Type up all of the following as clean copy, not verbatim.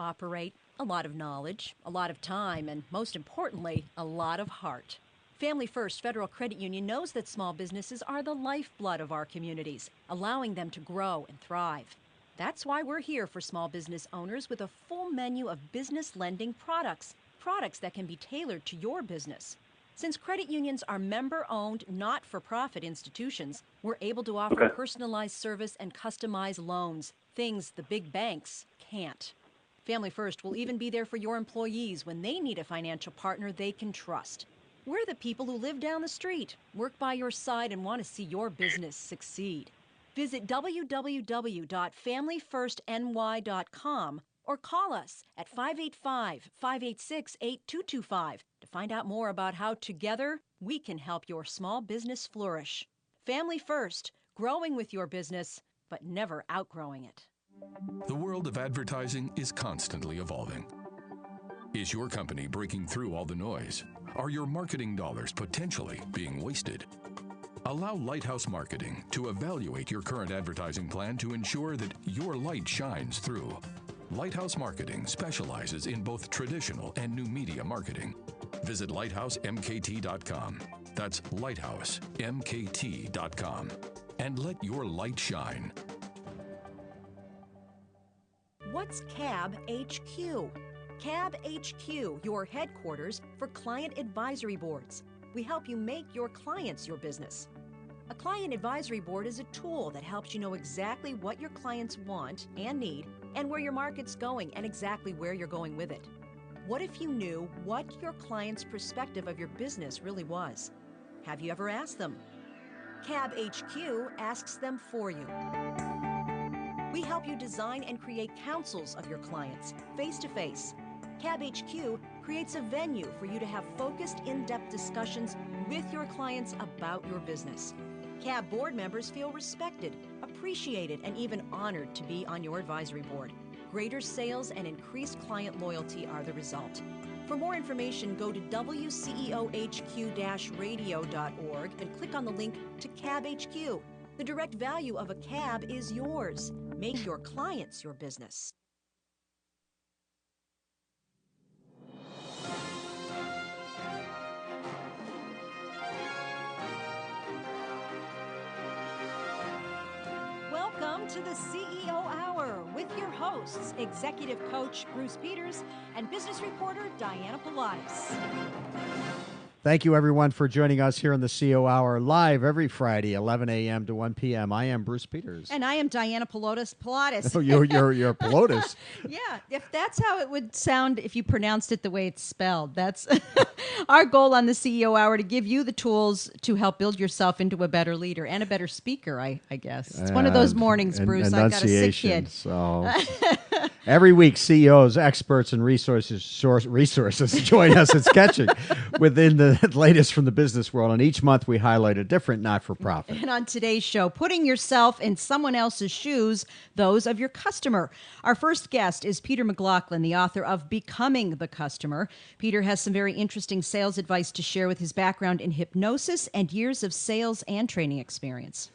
operate, a lot of knowledge, a lot of time, and most importantly, a lot of heart. Family First Federal Credit Union knows that small businesses are the lifeblood of our communities, allowing them to grow and thrive. That's why we're here for small business owners with a full menu of business lending products that can be tailored to your business. Since credit unions are member-owned, not-for-profit institutions, we're able to offer personalized service and customized loans, things the big banks can't. Family First will even be there for your employees when they need a financial partner they can trust. We're the people who live down the street, work by your side, and want to see your business succeed. Visit www.familyfirstny.com or call us at 585-586-8225 to find out more about how together we can help your small business flourish. Family First, growing with your business, but never outgrowing it. The world of advertising is constantly evolving. Is your company breaking through all the noise? Are your marketing dollars potentially being wasted? Allow Lighthouse Marketing to evaluate your current advertising plan to ensure that your light shines through. Lighthouse Marketing specializes in both traditional and new media marketing. Visit lighthousemkt.com. That's lighthousemkt.com. And let your light shine. What's CAB HQ? CAB HQ, your headquarters for client advisory boards. We help you make your clients your business. A client advisory board is a tool that helps you know exactly what your clients want and need and where your market's going and exactly where you're going with it. What if you knew what your client's perspective of your business really was? Have you ever asked them? CAB HQ asks them for you. We help you design and create councils of your clients, face-to-face. CAB HQ creates a venue for you to have focused, in-depth discussions with your clients about your business. CAB board members feel respected, appreciated, and even honored to be on your advisory board. Greater sales and increased client loyalty are the result. For more information, go to WCEOHQ-radio.org and click on the link to CAB HQ. The direct value of a CAB is yours. Make your clients your business. Welcome to the CEO Hour with your hosts, Executive Coach Bruce Peters and Business Reporter Diana Pilatus. Thank you, everyone, for joining us here in the CEO Hour live every Friday, 11 a.m. to 1 p.m. I am Bruce Peters. And I am Diana Pilatus. Oh, you're Pilatus. Yeah, if that's how it would sound if you pronounced it the way it's spelled. That's our goal on the CEO Hour, to give you the tools to help build yourself into a better leader and a better speaker, I guess. It's one of those mornings, Bruce. I've got a sick kid. So every week, CEOs, experts, and resources join us at Sketching within the latest from the business world. And each month, we highlight a different not-for-profit. And on today's show, putting yourself in someone else's shoes, those of your customer. Our first guest is Peter McLaughlin, the author of Becoming the Customer. Peter has some very interesting sales advice to share with his background in hypnosis and years of sales and training experience.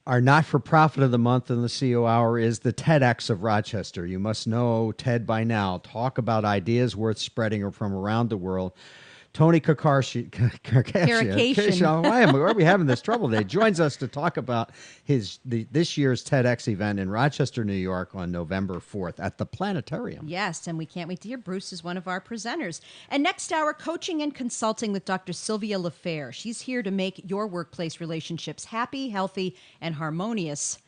Our not-for-profit of the month in the CEO Hour is the TEDx of Rochester. You must know TED by now. Talk about ideas worth spreading from around the world. Tony Kakarshian. Why are we having this trouble today? Joins us to talk about this year's TEDx event in Rochester, New York on November 4th at the Planetarium. Yes, and we can't wait to hear. Bruce is one of our presenters. And next hour, coaching and consulting with Dr. Sylvia LaFair. She's here to make your workplace relationships happy, healthy, and harmonious.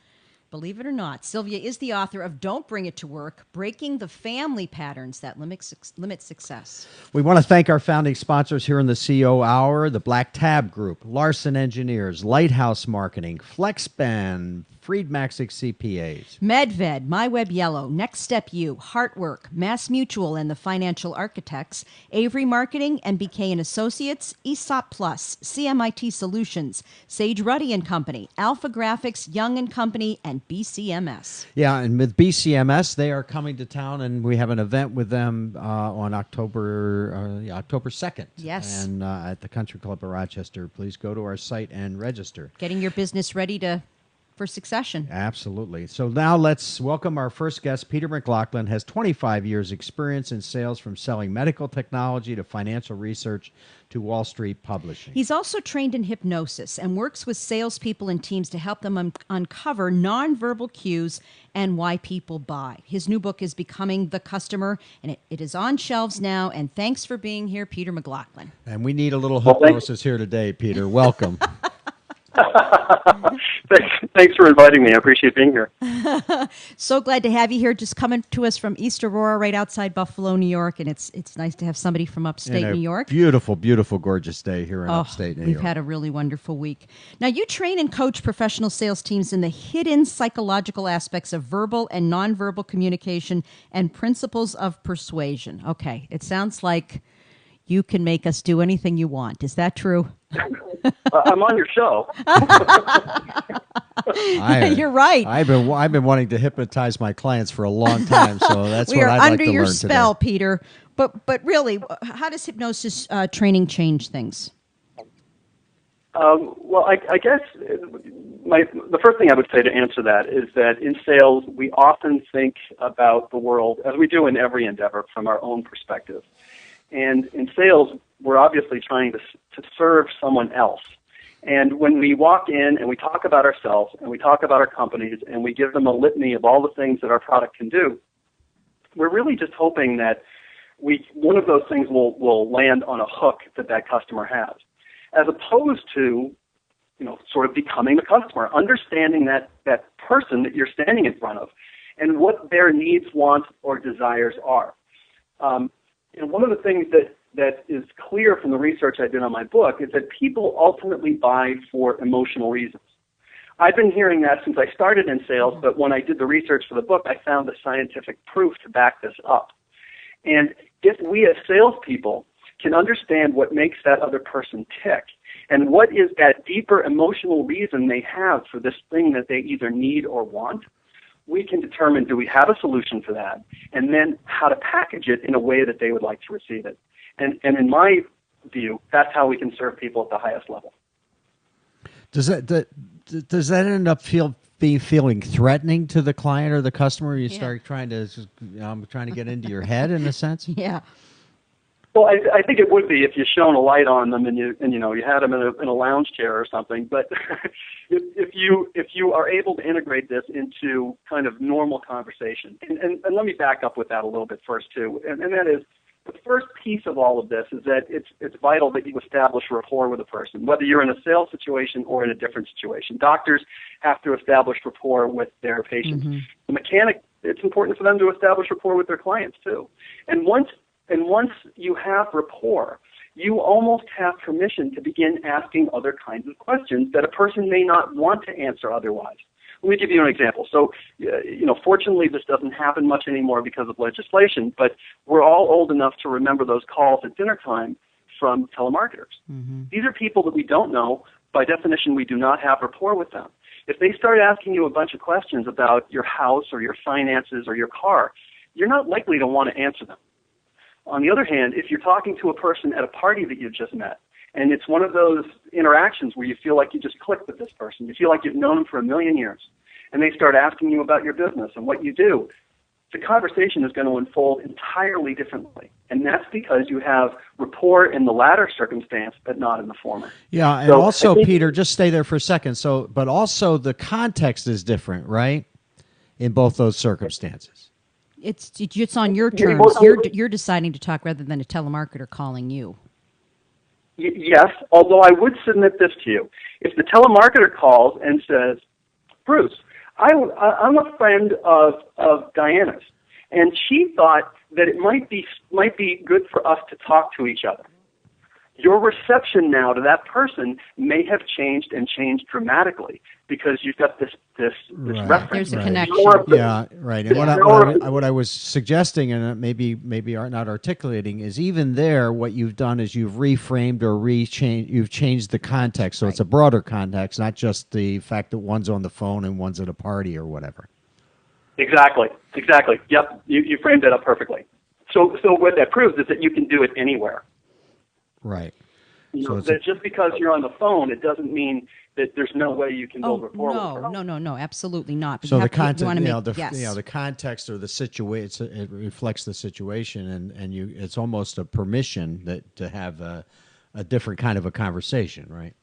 Believe it or not, Sylvia is the author of Don't Bring It to Work, Breaking the Family Patterns That Limit Success. We want to thank our founding sponsors here in the CEO Hour, the Black Tab Group, Larson Engineers, Lighthouse Marketing, FlexBand, Friedmaxic CPAs, MedVed, MyWeb Yellow, Next Step U, Heartwork, Mass Mutual and the Financial Architects, Avery Marketing, MBK and Associates, ESOP Plus, CMIT Solutions, Sage Ruddy and Company, Alpha Graphics, Young and Company, and BCMS. Yeah, and with BCMS, they are coming to town, and we have an event with them on October 2nd. Yes. And at the Country Club of Rochester. Please go to our site and register. Getting your business ready to for succession. Absolutely. So now let's welcome our first guest. Peter McLaughlin has 25 years experience in sales, from selling medical technology to financial research to Wall Street publishing. He's also trained in hypnosis and works with salespeople and teams to help them uncover nonverbal cues and why people buy. His new book is Becoming the Customer, and it is on shelves now. And thanks for being here, Peter McLaughlin. And we need a little hypnosis here today, Peter. Welcome. Thanks for inviting me. I appreciate being here. So glad to have you here. Just coming to us from East Aurora, right outside Buffalo, New York, and it's nice to have somebody from upstate New York. Beautiful, beautiful, gorgeous day here in upstate New York. We've had a really wonderful week. Now, you train and coach professional sales teams in the hidden psychological aspects of verbal and nonverbal communication and principles of persuasion. Okay, it sounds like you can make us do anything you want. Is that true? I'm on your show. You're right. I've been wanting to hypnotize my clients for a long time, so that's we what are I'd like under to your learn spell, today. Peter. But really, how does hypnosis training change things? Well, I guess the first thing I would say to answer that is that in sales, we often think about the world, as we do in every endeavor, from our own perspective. And in sales, we're obviously trying to serve someone else. And when we walk in and we talk about ourselves and we talk about our companies and we give them a litany of all the things that our product can do, we're really just hoping that one of those things will land on a hook that customer has, as opposed to, sort of becoming the customer, understanding that person that you're standing in front of and what their needs, wants, or desires are. One of the things that is clear from the research I did on my book is that people ultimately buy for emotional reasons. I've been hearing that since I started in sales, but when I did the research for the book, I found the scientific proof to back this up. And if we as salespeople can understand what makes that other person tick and what is that deeper emotional reason they have for this thing that they either need or want, we can determine, do we have a solution for that, and then how to package it in a way that they would like to receive it. And in my view, that's how we can serve people at the highest level. Does that end up feeling threatening to the client or the customer? You start trying to get into your head in a sense. Yeah. Well, I think it would be if you shone a light on them and you had them in a lounge chair or something. But if you are able to integrate this into kind of normal conversation, and let me back up with that a little bit first too, and that is, the first piece of all of this is that it's vital that you establish rapport with a person, whether you're in a sales situation or in a different situation. Doctors have to establish rapport with their patients. Mm-hmm. The mechanic, it's important for them to establish rapport with their clients too. And once you have rapport, you almost have permission to begin asking other kinds of questions that a person may not want to answer otherwise. Let me give you an example. So, fortunately, this doesn't happen much anymore because of legislation, but we're all old enough to remember those calls at dinner time from telemarketers. Mm-hmm. These are people that we don't know. By definition, we do not have rapport with them. If they start asking you a bunch of questions about your house or your finances or your car, you're not likely to want to answer them. On the other hand, if you're talking to a person at a party that you've just met, and it's one of those interactions where you feel like you just clicked with this person, you feel like you've known them for a million years, and they start asking you about your business and what you do, the conversation is going to unfold entirely differently. And that's because you have rapport in the latter circumstance, but not in the former. Yeah, and so also, Peter, just stay there for a second. But also the context is different, right, in both those circumstances? It's on your terms. You're deciding to talk rather than a telemarketer calling you. Yes, although I would submit this to you. If the telemarketer calls and says, Bruce, I'm a friend of Diana's, and she thought that it might be good for us to talk to each other. Your reception now to that person may have changed and changed dramatically because you've got this right. reference. There's a connection. Yeah, right. And what I was suggesting, and maybe are not articulating, is even there, what you've done is you've reframed or you've changed the context, so it's a broader context, not just the fact that one's on the phone and one's at a party or whatever. Exactly. Yep, you framed it up perfectly. So what that proves is that you can do it anywhere. Right. You So know, it's that just because you're on the phone, it doesn't mean that there's no way you can build rapport with a no, person. no, absolutely not. But So you the have to, you content, want to you make know, yes. the context or the situation, it reflects the situation, and it's almost a permission that to have a different kind of a conversation, right?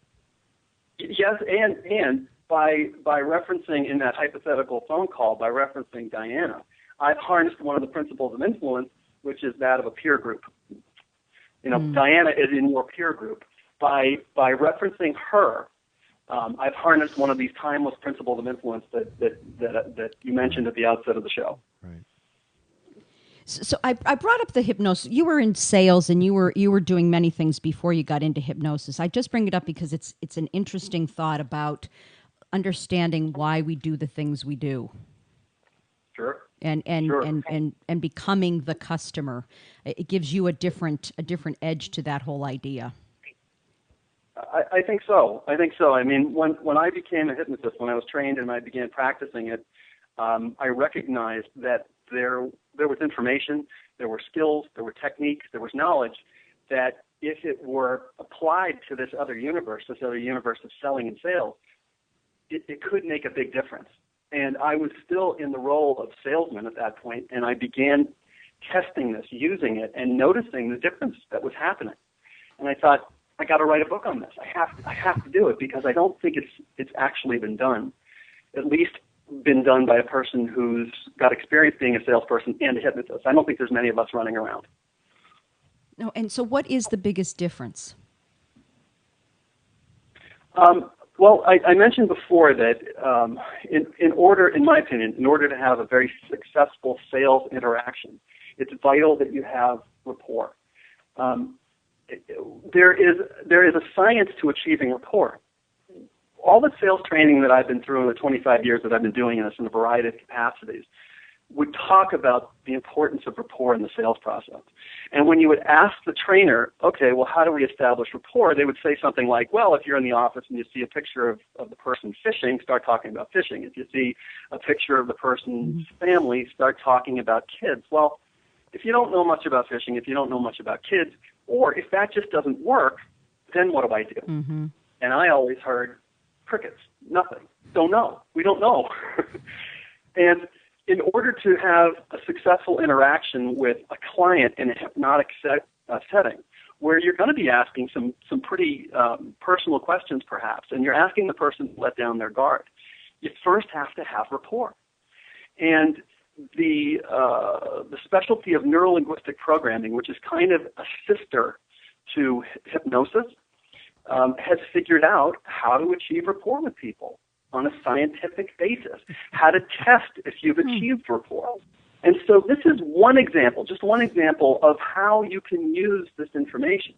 Yes, and by referencing in that hypothetical phone call, by referencing Diana, I've harnessed one of the principles of influence, which is that of a peer group. You know, Diana is in your peer group. By referencing her, I've harnessed one of these timeless principles of influence that you mentioned at the outset of the show. Right. So I brought up the hypnosis. You were in sales and you were doing many things before you got into hypnosis. I just bring it up because it's an interesting thought about understanding why we do the things we do. Sure. And Sure. and becoming the customer. It gives you a different edge to that whole idea. I think so. I mean, when I became a hypnotist, when I was trained and I began practicing it, I recognized that there was information, there were skills, there were techniques, there was knowledge that if it were applied to this other universe of selling and sales, it could make a big difference. And I was still in the role of salesman at that point, and I began testing this, using it, and noticing the difference that was happening. And I thought, I got to write a book on this. I have to do it because I don't think it's actually been done. At least been done by a person who's got experience being a salesperson and a hypnotist. I don't think there's many of us running around. No, and so what is the biggest difference? Well, I mentioned before that in my opinion, in order to have a very successful sales interaction, it's vital that you have rapport. There is a science to achieving rapport. All the sales training that I've been through in the 25 years that I've been doing this in a variety of capacities would talk about the importance of rapport in the sales process. And when you would ask the trainer, okay, well, how do we establish rapport? They would say something like, well, if you're in the office and you see a picture of the person fishing, start talking about fishing. If you see a picture of the person's family, start talking about kids. Well, if you don't know much about fishing, if you don't know much about kids, or if that just doesn't work, then what do I do? Mm-hmm. And I always heard crickets, nothing, don't know, we don't know. And in order to have a successful interaction with a client in a hypnotic setting, where you're going to be asking some pretty personal questions perhaps, and you're asking the person to let down their guard, you first have to have rapport. And the specialty of neuro-linguistic programming, which is kind of a sister to hypnosis, has figured out how to achieve rapport with people on a scientific basis, how to test if you've achieved rapport. And so this is one example, just one example of how you can use this information,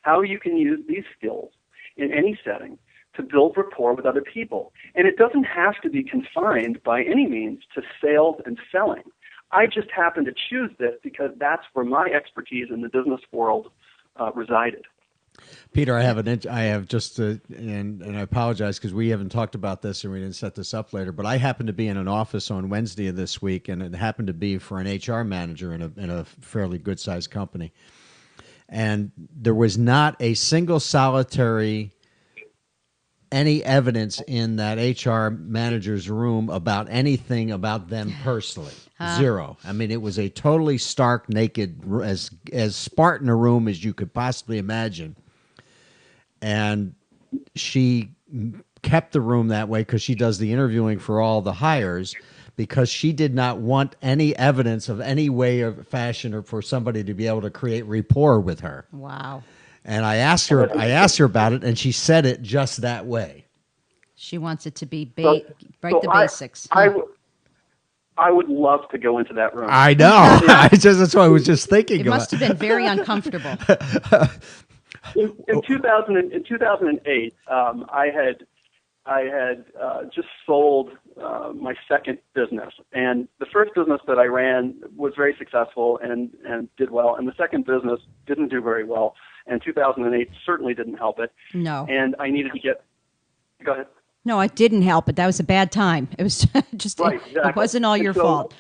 how you can use these skills in any setting to build rapport with other people. And it doesn't have to be confined by any means to sales and selling. I just happen to choose this because that's where my expertise in the business world resided. Peter, I have just, and I apologize because we haven't talked about this and we didn't set this up later, but I happened to be in an office on Wednesday of this week, and it happened to be for an HR manager in a fairly good-sized company. And there was not a single solitary any evidence in that HR manager's room about anything about them personally. Zero. I mean, it was a totally stark, naked, as Spartan a room as you could possibly imagine. And she kept the room that way because she does the interviewing for all the hires, because she did not want any evidence of any way or fashion or for somebody to be able to create rapport with her. Wow. And I asked her about it, and she said it just that way. She wants it to be So the basics. I would love to go into that room. I know. That's what I was just thinking. It must have been very uncomfortable. In 2008, I had just sold my second business, and the first business that I ran was very successful and did well, and the second business didn't do very well, and 2008 certainly didn't help it. No. And I needed to get. Go ahead. No, it didn't help, but that was a bad time. It was just right, exactly. It wasn't all your fault.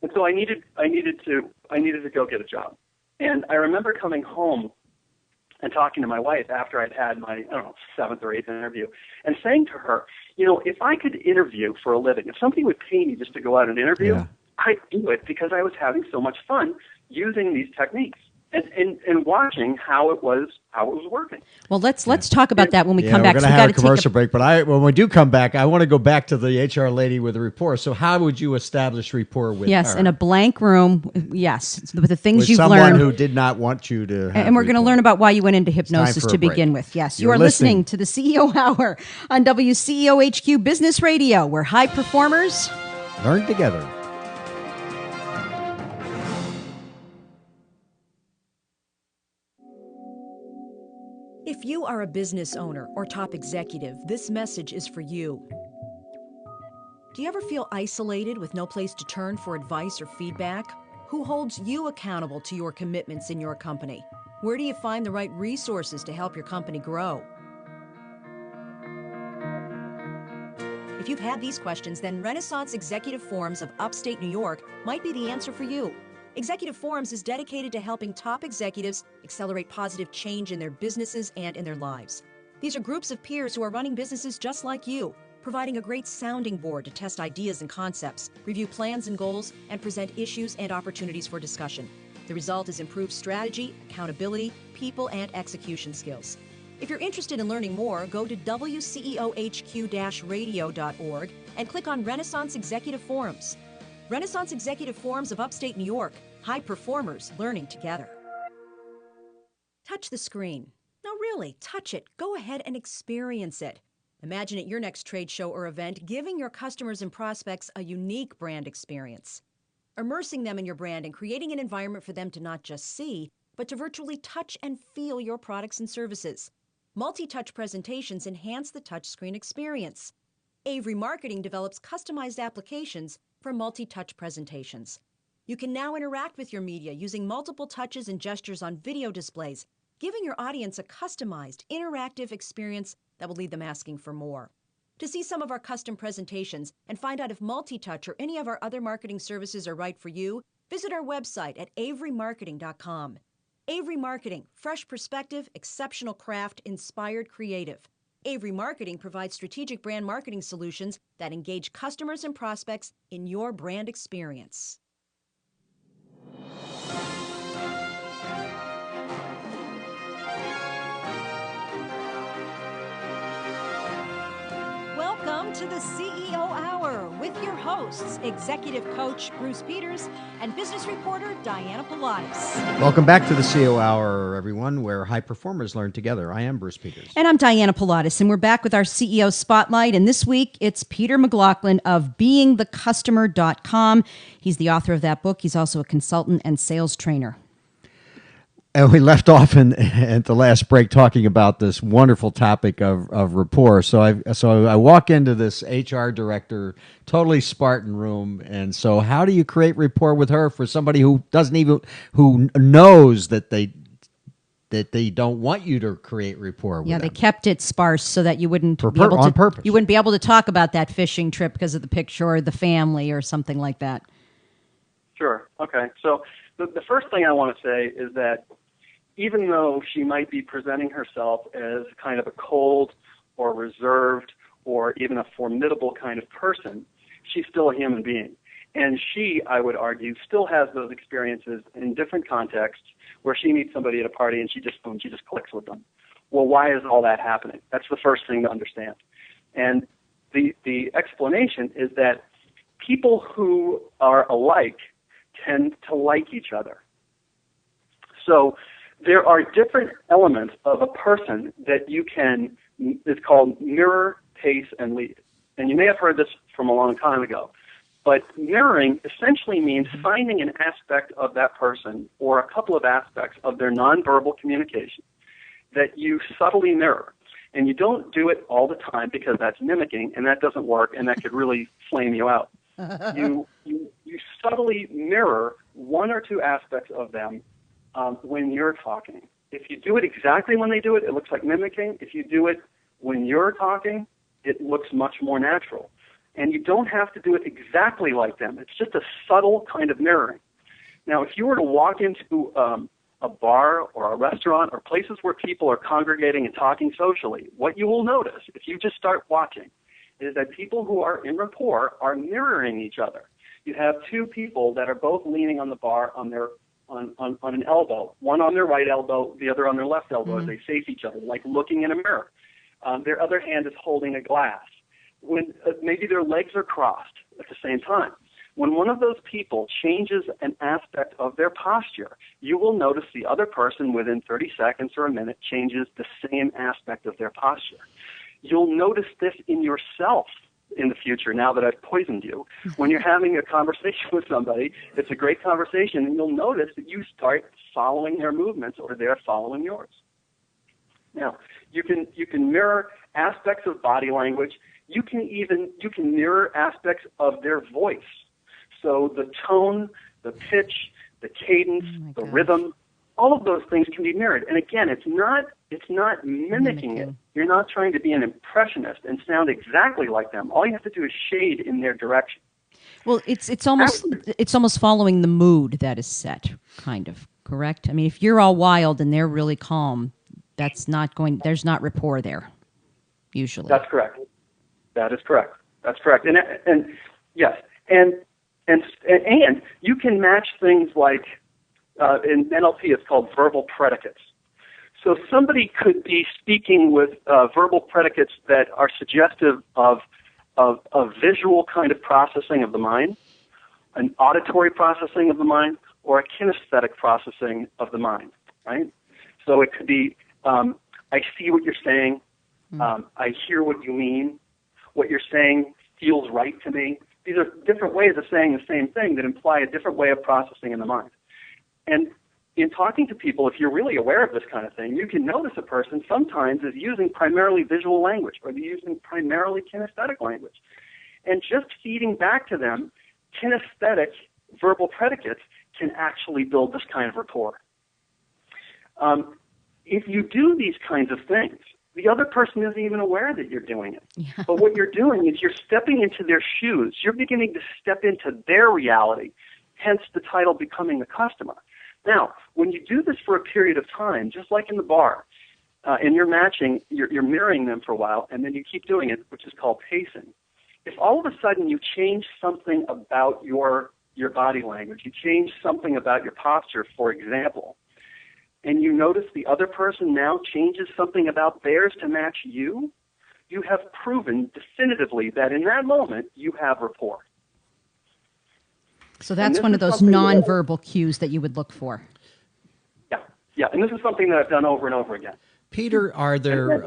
And so I needed to go get a job, and I remember coming home and talking to my wife after I'd had my, I don't know, 7th or 8th interview, and saying to her, you know, if I could interview for a living, if somebody would pay me just to go out and interview, Yeah. I'd do it because I was having so much fun using these techniques and watching how it was working. Well, let's talk about that when we come we're back. going So to we have a gotta commercial break, but when we do come back, I want to go back to the HR lady with the rapport. So how would you establish rapport with Yes, her? in a blank room. Yes, with the things with you've someone learned. who did not want you to have And we're going to rapport. learn about why you went into hypnosis for to a break. begin with. Yes, you You're are listening to the CEO Hour on WCEO HQ Business Radio, where high performers Learn together. If you are a business owner or top executive, this message is for you. Do you ever feel isolated with no place to turn for advice or feedback? Who holds you accountable to your commitments in your company? Where do you find the right resources to help your company grow? If you've had these questions, then Renaissance Executive Forums of Upstate New York might be the answer for you. Executive Forums is dedicated to helping top executives accelerate positive change in their businesses and in their lives. These are groups of peers who are running businesses just like you, providing a great sounding board to test ideas and concepts, review plans and goals, and present issues and opportunities for discussion. The result is improved strategy, accountability, people, and execution skills. If you're interested in learning more, go to WCEOHQ-radio.org and click on Renaissance Executive Forums. Renaissance Executive Forums of Upstate New York, high performers learning together. Touch the screen. No, really, touch it. Go ahead and experience it. Imagine at your next trade show or event, giving your customers and prospects a unique brand experience. Immersing them in your brand and creating an environment for them to not just see, but to virtually touch and feel your products and services. Multi-touch presentations enhance the touchscreen experience. Avery Marketing develops customized applications for multi-touch presentations. You can now interact with your media using multiple touches and gestures on video displays, giving your audience a customized, interactive experience that will leave them asking for more. To see some of our custom presentations and find out if multi-touch or any of our other marketing services are right for you, visit our website at averymarketing.com. Avery Marketing, fresh perspective, exceptional craft, inspired creative. Avery Marketing provides strategic brand marketing solutions that engage customers and prospects in your brand experience. Welcome to the CEO Hour with your hosts, Executive Coach Bruce Peters and Business Reporter Diana Pilatus. Welcome back to the CEO Hour, everyone, where high performers learn together. I am Bruce Peters. And I'm Diana Pilatus, and we're back with our CEO Spotlight. And this week, it's Peter McLaughlin of BeingTheCustomer.com. He's the author of that book. He's also a consultant and sales trainer. And we left off at the last break talking about this wonderful topic of rapport. So I walk into this HR director, totally Spartan room, and so how do you create rapport with her for somebody who knows that they don't want you to create rapport with them? They kept it sparse so that you wouldn't on purpose. You wouldn't be able to talk about that fishing trip because of the picture or the family or something like that. Sure. Okay. So the first thing I want to say is that even though she might be presenting herself as kind of a cold or reserved or even a formidable kind of person, she's still a human being. And she, I would argue, still has those experiences in different contexts where she meets somebody at a party and she just clicks with them. Well, why is all that happening? That's the first thing to understand. And the explanation is that people who are alike tend to like each other. So there are different elements of a person that you can, it's called mirror, pace, and lead. And you may have heard this from a long time ago. But mirroring essentially means finding an aspect of that person or a couple of aspects of their nonverbal communication that you subtly mirror. And you don't do it all the time because that's mimicking, and that doesn't work, and that could really flame you out. You subtly mirror one or two aspects of them when you're talking. If you do it exactly when they do it, it looks like mimicking. If you do it when you're talking, it looks much more natural. And you don't have to do it exactly like them. It's just a subtle kind of mirroring. Now, if you were to walk into a a bar or a restaurant or places where people are congregating and talking socially, what you will notice if you just start watching is that people who are in rapport are mirroring each other. You have two people that are both leaning on the bar on an elbow, one on their right elbow, the other on their left elbow as they face each other, like looking in a mirror. Their other hand is holding a glass. When maybe their legs are crossed at the same time. When one of those people changes an aspect of their posture, you will notice the other person within 30 seconds or a minute changes the same aspect of their posture. You'll notice this in yourself in the future, now that I've poisoned you. When you're having a conversation with somebody, it's a great conversation, and you'll notice that you start following their movements or they're following yours. Now, you can mirror aspects of body language. You can mirror aspects of their voice. So the tone, the pitch, the cadence, the rhythm, all of those things can be mirrored. And again, it's not mimicking it. You're not trying to be an impressionist and sound exactly like them. All you have to do is shade in their direction. Well, it's almost following the mood that is set, kind of, correct? I mean, if you're all wild and they're really calm, there's not rapport there, usually. That's correct. That is correct. That's correct. And yes, and you can match things like in NLP it's called verbal predicates. So somebody could be speaking with verbal predicates that are suggestive of a visual kind of processing of the mind, an auditory processing of the mind, or a kinesthetic processing of the mind, right? So it could be, I see what you're saying, I hear what you mean, what you're saying feels right to me. These are different ways of saying the same thing that imply a different way of processing in the mind. And in talking to people, if you're really aware of this kind of thing, you can notice a person sometimes is using primarily visual language or they're using primarily kinesthetic language. And just feeding back to them kinesthetic verbal predicates can actually build this kind of rapport. If you do these kinds of things, the other person isn't even aware that you're doing it. Yeah. But what you're doing is you're stepping into their shoes. You're beginning to step into their reality, hence the title Becoming the Customer. Now, when you do this for a period of time, just like in the bar, and you're matching, you're mirroring them for a while, and then you keep doing it, which is called pacing. If all of a sudden you change something about your body language, you change something about your posture, for example, and you notice the other person now changes something about theirs to match you, you have proven definitively that in that moment you have rapport. So that's one of those nonverbal cues that you would look for. Yeah, and this is something that I've done over and over again. Peter, are there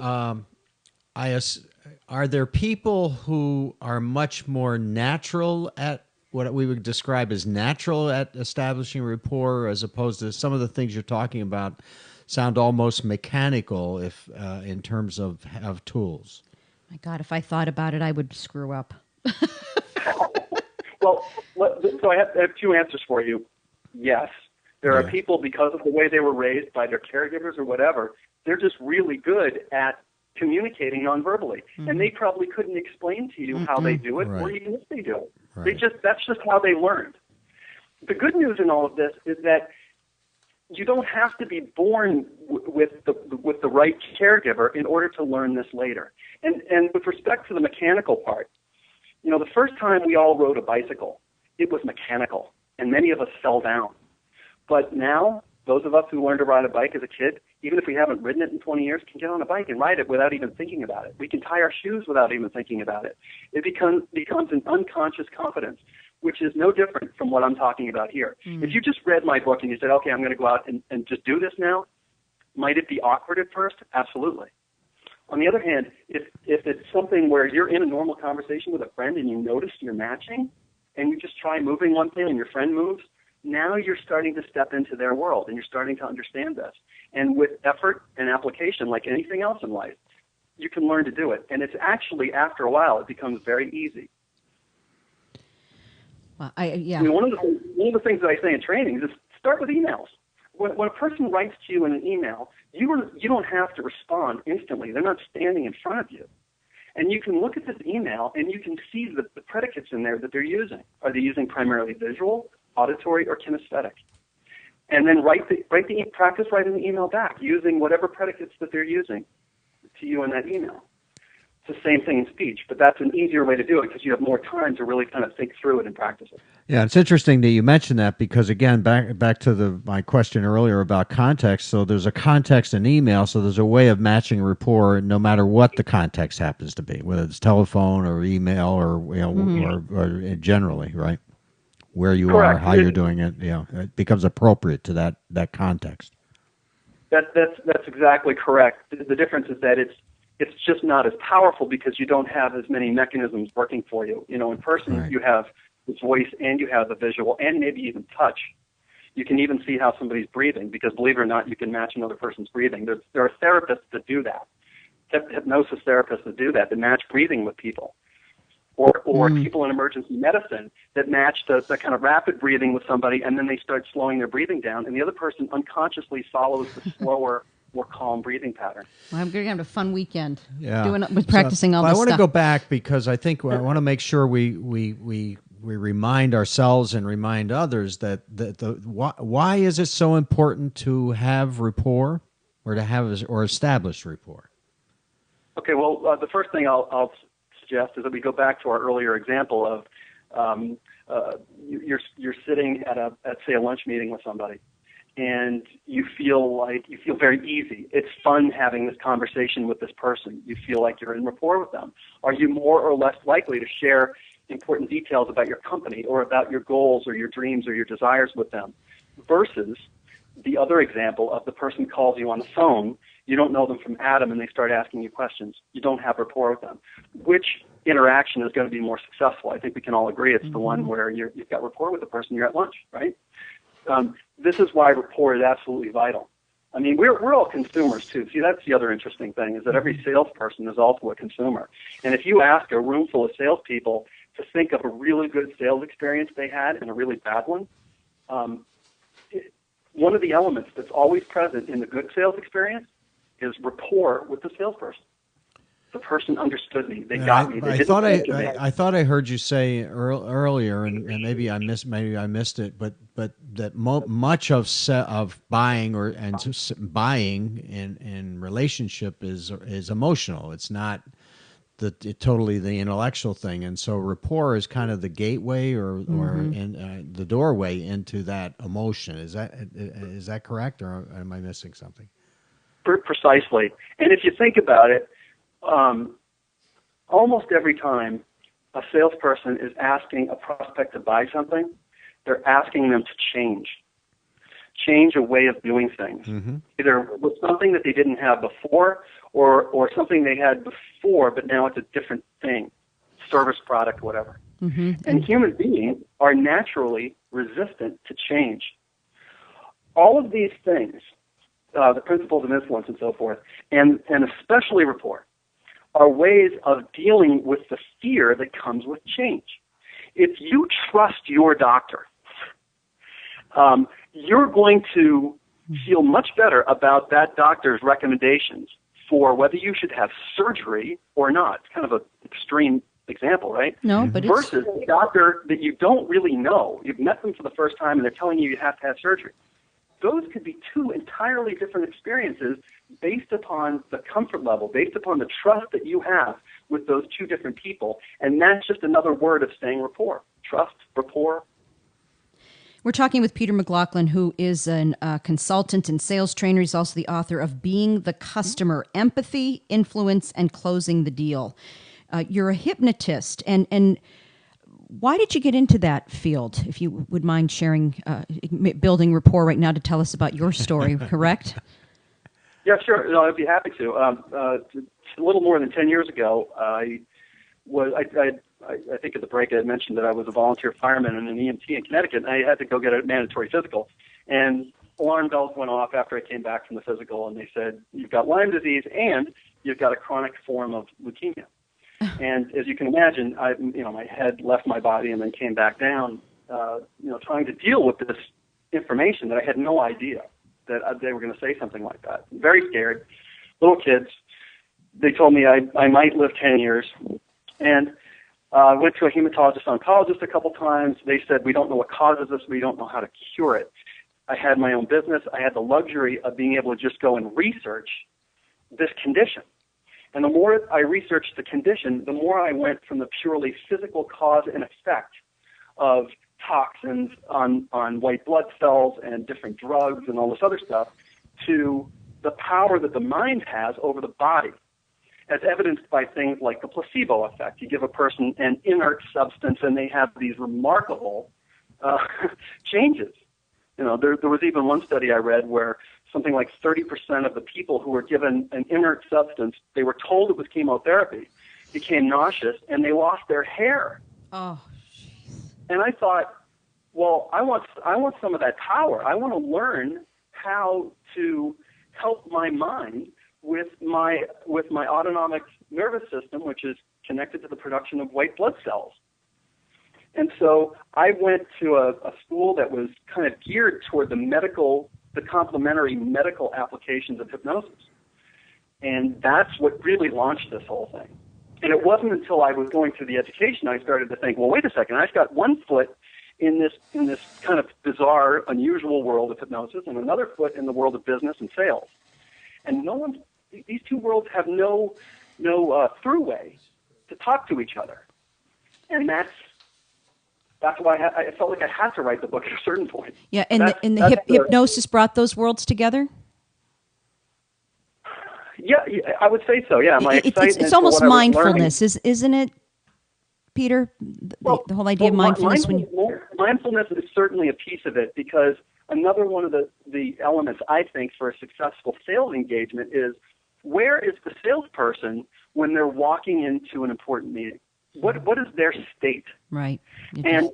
people who are much more natural at what we would describe as natural at establishing rapport, as opposed to some of the things you're talking about sound almost mechanical if in terms of tools? My God, if I thought about it, I would screw up. Well, so I have two answers for you. Yes, there are people, because of the way they were raised by their caregivers or whatever, they're just really good at communicating nonverbally. Mm-hmm. And they probably couldn't explain to you how they do it, or even if they do it. Right. That's just how they learned. The good news in all of this is that you don't have to be born with the right caregiver in order to learn this later. And with respect to the mechanical part, you know, the first time we all rode a bicycle, it was mechanical, and many of us fell down. But now, those of us who learned to ride a bike as a kid, even if we haven't ridden it in 20 years, can get on a bike and ride it without even thinking about it. We can tie our shoes without even thinking about it. It becomes an unconscious competence, which is no different from what I'm talking about here. If you just read my book and you said, okay, I'm going to go out and just do this now, might it be awkward at first? Absolutely. On the other hand, if it's something where you're in a normal conversation with a friend and you notice you're matching, and you just try moving one thing and your friend moves, now you're starting to step into their world and you're starting to understand this. And with effort and application, like anything else in life, you can learn to do it. And it's actually, after a while, it becomes very easy. Well, I mean, one of the things that I say in training is start with emails. When a person writes to you in an email, you don't have to respond instantly. They're not standing in front of you. And you can look at this email and you can see the predicates in there that they're using. Are they using primarily visual, auditory, or kinesthetic? and then practice writing the email back using whatever predicates that they're using to you in that email. It's the same thing in speech, but that's an easier way to do it because you have more time to really kind of think through it and practice it. Yeah, it's interesting that you mentioned that because, again, back to my question earlier about context. So there's a context in email, so there's a way of matching rapport no matter what the context happens to be, whether it's telephone or email or or generally, right? Where you Correct. are, how you're doing it, it becomes appropriate to that context. That's exactly correct. The difference is that it's just not as powerful because you don't have as many mechanisms working for you. In person, right. You have the voice and you have the visual and maybe even touch. You can even see how somebody's breathing because, believe it or not, you can match another person's breathing. There are therapists that do that, hypnosis therapists that do that match breathing with people. Or people in emergency medicine that match the kind of rapid breathing with somebody, and then they start slowing their breathing down, and the other person unconsciously follows the slower, more calm breathing pattern. Well, I'm going to have a fun weekend all practicing all this stuff. I want to go back because I think I want to make sure we remind ourselves and remind others that why is it so important to have rapport or to have or establish rapport? Okay, well, the first thing I'll suggest is that we go back to our earlier example of you're sitting at say a lunch meeting with somebody, and you feel very easy. It's fun having this conversation with this person. You feel like you're in rapport with them. Are you more or less likely to share important details about your company or about your goals or your dreams or your desires with them versus the other example of the person calls you on the phone, you don't know them from Adam, and they start asking you questions. You don't have rapport with them. Which interaction is going to be more successful? I think we can all agree it's the one where you've got rapport with the person you're at lunch, right? This is why rapport is absolutely vital. I mean, we're all consumers too. See, that's the other interesting thing is that every salesperson is also a consumer. And if you ask a room full of salespeople to think of a really good sales experience they had and a really bad one, one of the elements that's always present in the good sales experience is rapport with the salesperson. The person understood me. They got me. I thought I heard you say earlier, and maybe I missed it, but that much of buying buying in relationship is emotional. It's not totally the intellectual thing, and so rapport is kind of the gateway or the doorway into that emotion. Is that correct, or am I missing something? Precisely. And if you think about it, almost every time a salesperson is asking a prospect to buy something, they're asking them to change a way of doing things, either with something that they didn't have before or something they had before, but now it's a different thing, service, product, whatever. And human beings are naturally resistant to change. All of these things, the principles of influence and so forth, and especially rapport, are ways of dealing with the fear that comes with change. If you trust your doctor, you're going to feel much better about that doctor's recommendations for whether you should have surgery or not. It's kind of an extreme example, right? No, but versus a doctor that you don't really know. You've met them for the first time and they're telling you have to have surgery. Those could be two entirely different experiences based upon the comfort level, based upon the trust that you have with those two different people. And that's just another word of saying rapport. Trust, rapport. We're talking with Peter McLaughlin, who is a consultant and sales trainer. He's also the author of Being the Customer, Empathy, Influence, and Closing the Deal. You're a hypnotist, and why did you get into that field? If you would mind sharing, building rapport right now to tell us about your story, correct? Yeah, sure. No, I'd be happy to. A little more than 10 years ago, I think at the break I had mentioned that I was a volunteer fireman and an EMT in Connecticut, and I had to go get a mandatory physical. And alarm bells went off after I came back from the physical, and they said, you've got Lyme disease and you've got a chronic form of leukemia. And as you can imagine, my head left my body and then came back down, trying to deal with this information that I had no idea that they were going to say something like that. Very scared. Little kids. They told me I might live 10 years. And I went to a hematologist oncologist a couple times. They said, we don't know what causes this. We don't know how to cure it. I had my own business. I had the luxury of being able to just go and research this condition. And the more I researched the condition, the more I went from the purely physical cause and effect of toxins on white blood cells and different drugs and all this other stuff to the power that the mind has over the body, as evidenced by things like the placebo effect. You give a person an inert substance and they have these remarkable changes. You know, there was even one study I read where something like 30% of the people who were given an inert substance, they were told it was chemotherapy, became nauseous, and they lost their hair. Oh, jeez. And I thought, well, I want some of that power. I want to learn how to help my mind with my autonomic nervous system, which is connected to the production of white blood cells. And so I went to a school that was kind of geared toward the complementary medical applications of hypnosis. And that's what really launched this whole thing. And it wasn't until I was going through the education I started to think, well, wait a second, I've got one foot in this kind of bizarre, unusual world of hypnosis and another foot in the world of business and sales. And these two worlds have no throughway to talk to each other. And that's why I felt like I had to write the book at a certain point. Yeah, and hypnosis brought those worlds together? Yeah, I would say so, yeah. It's almost mindfulness, isn't it, Peter? The whole idea of mindfulness. Mindfulness is certainly a piece of it, because another one of the elements, I think, for a successful sales engagement is, where is the salesperson when they're walking into an important meeting? What is their state? Right. And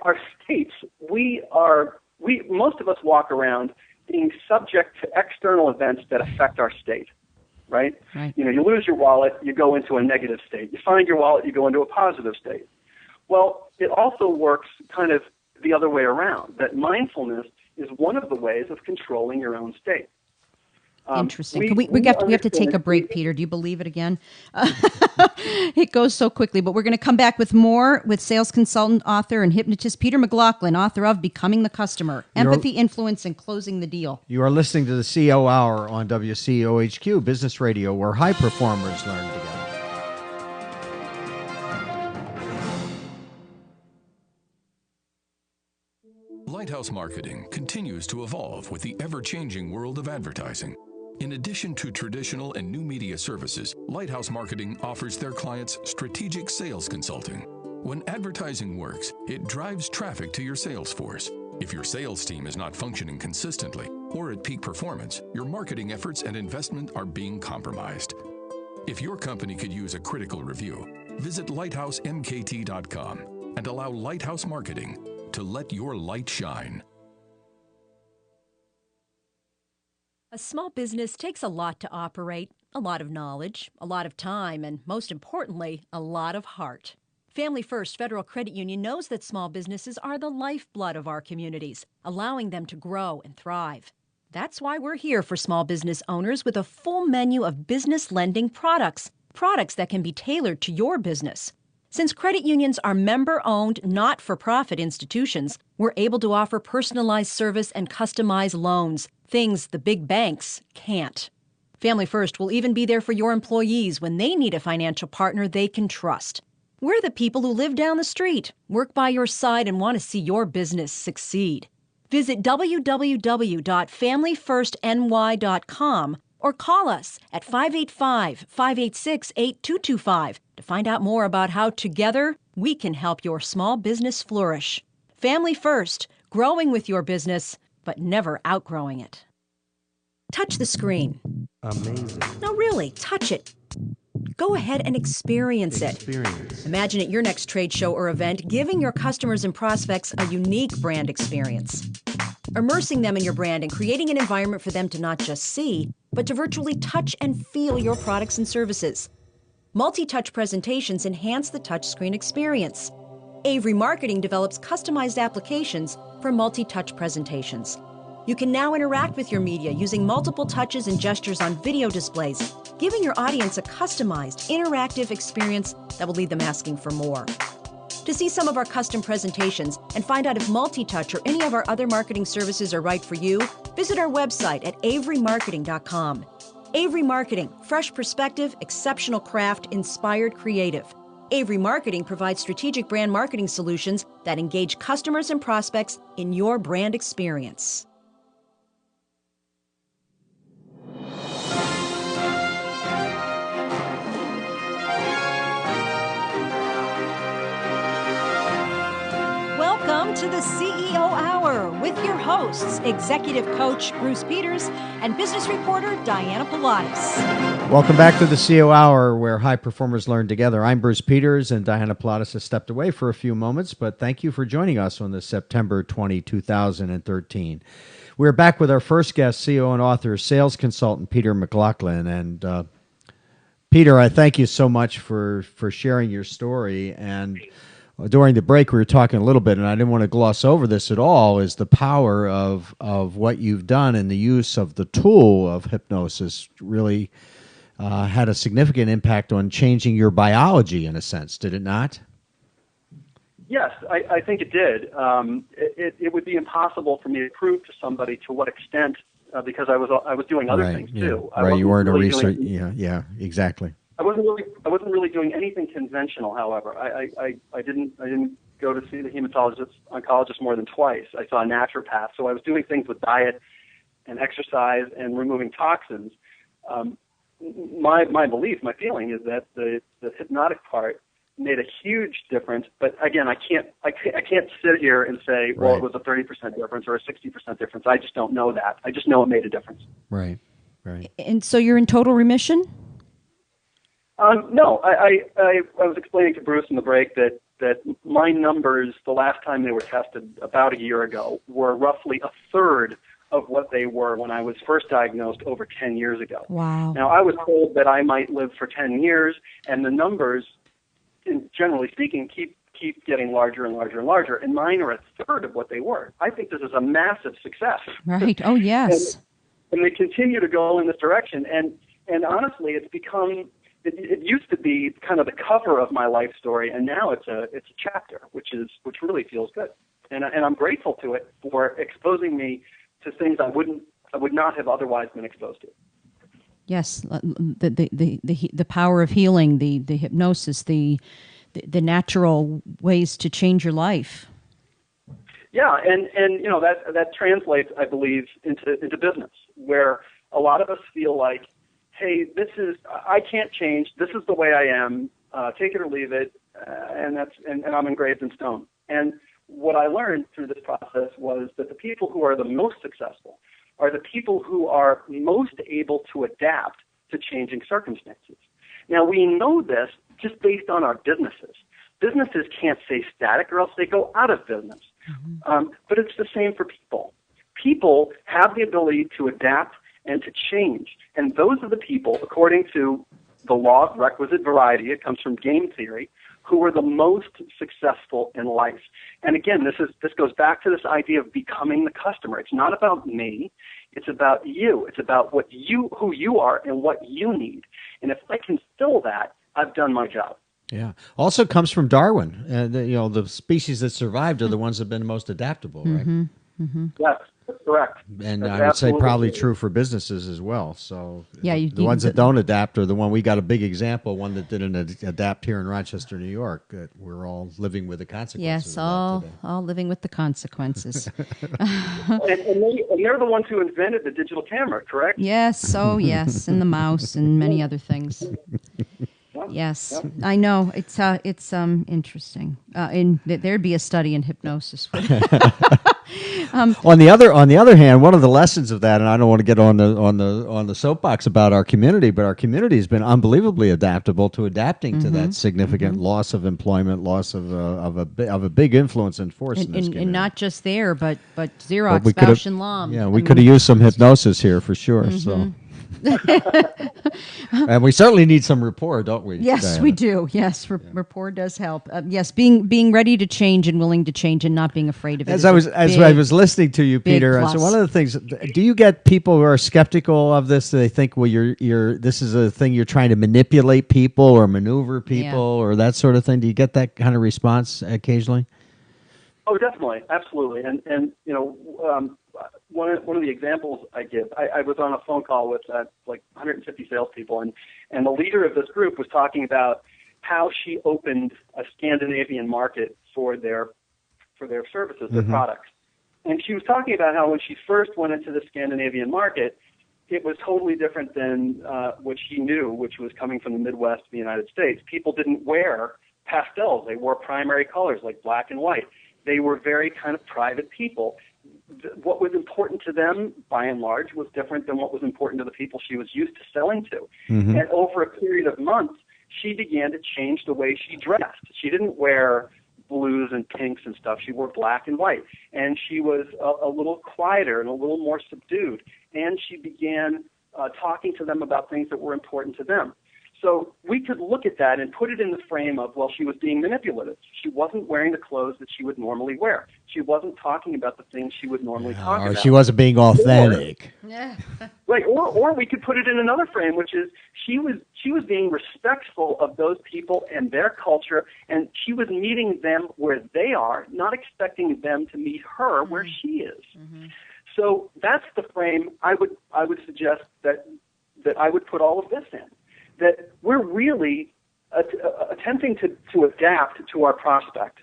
our states, most of us walk around being subject to external events that affect our state, right? You know, you lose your wallet, you go into a negative state. You find your wallet, you go into a positive state. Well, it also works kind of the other way around, that mindfulness is one of the ways of controlling your own state. Interesting. We have to take a break, Peter. Do you believe it again? It goes so quickly, but we're going to come back with more with sales consultant, author, and hypnotist Peter McLaughlin, author of Becoming the Customer, Empathy, Influence, and Closing the Deal. You are listening to the CO Hour on WCOHQ Business Radio, where high performers learn together. Lighthouse Marketing continues to evolve with the ever-changing world of advertising. In addition to traditional and new media services, Lighthouse Marketing offers their clients strategic sales consulting. When advertising works, it drives traffic to your sales force. If your sales team is not functioning consistently or at peak performance, your marketing efforts and investment are being compromised. If your company could use a critical review, visit lighthousemkt.com and allow Lighthouse Marketing to let your light shine. A small business takes a lot to operate, a lot of knowledge, a lot of time, and most importantly, a lot of heart. Family First Federal Credit Union knows that small businesses are the lifeblood of our communities, allowing them to grow and thrive. That's why we're here for small business owners with a full menu of business lending products that can be tailored to your business. Since credit unions are member-owned, not-for-profit institutions, we're able to offer personalized service and customized loans, things the big banks can't. Family First will even be there for your employees when they need a financial partner they can trust. We're the people who live down the street, work by your side, and want to see your business succeed. Visit www.familyfirstny.com or call us at 585-586-8225 to find out more about how together we can help your small business flourish. Family First, growing with your business, but never outgrowing it. Touch the screen. Amazing. No, really, touch it. Go ahead and experience it. Imagine at your next trade show or event, giving your customers and prospects a unique brand experience. Immersing them in your brand and creating an environment for them to not just see, but to virtually touch and feel your products and services. Multi-touch presentations enhance the touchscreen experience. Avery Marketing develops customized applications for multi-touch presentations. You can now interact with your media using multiple touches and gestures on video displays, giving your audience a customized, interactive experience that will leave them asking for more. To see some of our custom presentations and find out if multi-touch or any of our other marketing services are right for you, visit our website at averymarketing.com. Avery Marketing, fresh perspective, exceptional craft, inspired creative. Avery Marketing provides strategic brand marketing solutions that engage customers and prospects in your brand experience. Welcome to the CEO Hour with your hosts, Executive Coach Bruce Peters and Business Reporter Diana Pilatus. Welcome back to the CEO Hour, where high performers learn together. I'm Bruce Peters, and Diana Pilatus has stepped away for a few moments, but thank you for joining us on this September 20, 2013. We're back with our first guest, CEO and author, sales consultant Peter McLaughlin. And Peter, I thank you so much for sharing your story. And during the break, we were talking a little bit, and I didn't want to gloss over this at all, is the power of what you've done and the use of the tool of hypnosis really had a significant impact on changing your biology, in a sense, did it not? Yes, I think it did. It would be impossible for me to prove to somebody to what extent, because I was doing other things too. Right, you weren't a researcher. Yeah, exactly. I wasn't really doing anything conventional. However, I didn't go to see the oncologist more than twice. I saw a naturopath, so I was doing things with diet and exercise and removing toxins. My belief, my feeling is that the hypnotic part made a huge difference. But again, I can't sit here and say, well, it was a 30% difference or a 60% difference. I just don't know that. I just know it made a difference. Right. And so you're in total remission? No, I was explaining to Bruce in the break that my numbers, the last time they were tested about a year ago, were roughly a third of what they were when I was first diagnosed over 10 years ago. Wow. Now, I was told that I might live for 10 years, and the numbers, generally speaking, keep getting larger and larger and larger, and mine are a third of what they were. I think this is a massive success. Right. Oh, yes. and they continue to go in this direction, and honestly, it's become... It used to be kind of the cover of my life story, and now it's a chapter, which really feels good, and I'm grateful to it for exposing me to things I would not have otherwise been exposed to. Yes, the power of healing, the hypnosis, the natural ways to change your life. Yeah, and that translates, I believe, into business, where a lot of us feel like, hey, I can't change. This is the way I am. Take it or leave it, and I'm engraved in stone. And what I learned through this process was that the people who are the most successful are the people who are most able to adapt to changing circumstances. Now, we know this just based on our businesses. Businesses can't stay static or else they go out of business. Mm-hmm. But it's the same for people. People have the ability to adapt and to change. And those are the people, according to the law of requisite variety, it comes from game theory, who are the most successful in life. And again, this goes back to this idea of becoming the customer. It's not about me. It's about you. It's about who you are and what you need. And if I can fill that, I've done my job. Yeah. Also comes from Darwin. The species that survived are the ones that have been most adaptable, right? Mm-hmm. Mm-hmm. Yes. That's correct. And that's I would say probably true for businesses as well. So the ones that don't adapt are the one, we got a big example, one that didn't adapt here in Rochester, New York, that we're all living with the consequences. Yes, all living with the consequences. and they're the ones who invented the digital camera, correct? Yes, yes, and the mouse and many other things. Yes, I know. It's interesting. There'd be a study in hypnosis. On the other hand, one of the lessons of that, and I don't want to get on the soapbox about our community, but our community has been unbelievably adaptable to adapting to that significant loss of employment, loss of a big influence and force in this community. And not just there, but Xerox, Bausch and Lomb. Yeah, we could have used some hypnosis here for sure. So. And we certainly need some rapport, don't we? Yes, Diana? we do. Yes, rapport does help. Yes, being ready to change and willing to change and not being afraid of it. As I was listening to you, Peter, plus. so one of the things, do you get people who are skeptical of this? They think, well, this is a thing you're trying to manipulate people or maneuver people or that sort of thing. Do you get that kind of response occasionally? Oh, definitely, absolutely, and one of the examples I give, I was on a phone call with like 150 salespeople, and the leader of this group was talking about how she opened a Scandinavian market for their services, their products, and she was talking about how when she first went into the Scandinavian market, it was totally different than what she knew, which was coming from the Midwest of the United States. People didn't wear pastels; they wore primary colors like black and white. They were very kind of private people. What was important to them, by and large, was different than what was important to the people she was used to selling to. And over a period of months, she began to change the way she dressed. She didn't wear blues and pinks and stuff. She wore black and white. And she was a little quieter and a little more subdued. And she began talking to them about things that were important to them. So we could look at that and put it in the frame of, well, she was being manipulative. She wasn't wearing the clothes that she would normally wear. She wasn't talking about the things she would normally talk about. Or she wasn't being authentic. Right, or we could put it in another frame, which is she was being respectful of those people and their culture, and she was meeting them where they are, not expecting them to meet her where she is. So that's the frame I would suggest that I would put all of this in. That we're really attempting to adapt to our prospect,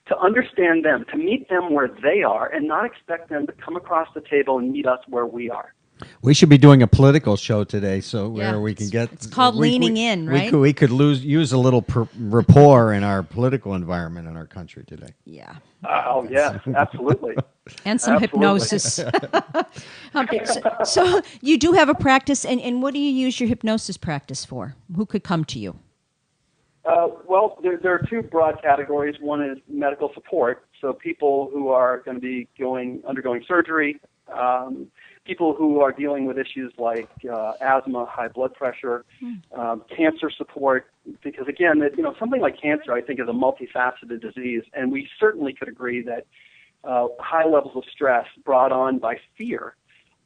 to understand them, to meet them where they are, and not expect them to come across the table and meet us where we are. We should be doing a political show today, so where we can get. It's called leaning in, right? We could use a little rapport in our political environment in our country today. Yeah. Oh yeah, absolutely. And some hypnosis. So you do have a practice, and what do you use your hypnosis practice for? Who could come to you? Well, there are two broad categories. One is medical support, so people who are going to be undergoing surgery, people who are dealing with issues like asthma, high blood pressure, cancer support, because again, something like cancer, I think, is a multifaceted disease, and we certainly could agree that high levels of stress brought on by fear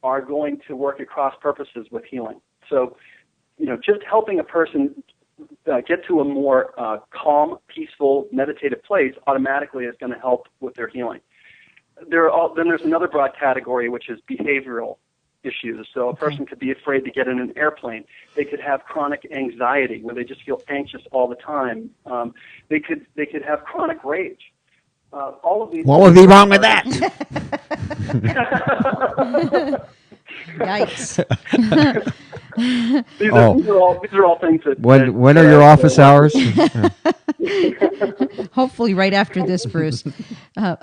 are going to work at cross purposes with healing. So, just helping a person get to a more calm, peaceful, meditative place automatically is going to help with their healing. Then there's another broad category, which is behavioral issues. So a person could be afraid to get in an airplane. They could have chronic anxiety, where they just feel anxious all the time. They could have chronic rage. All of these. What would be wrong with that? Yikes. These are all things that. When are your office hours? Hopefully, right after this, Bruce. The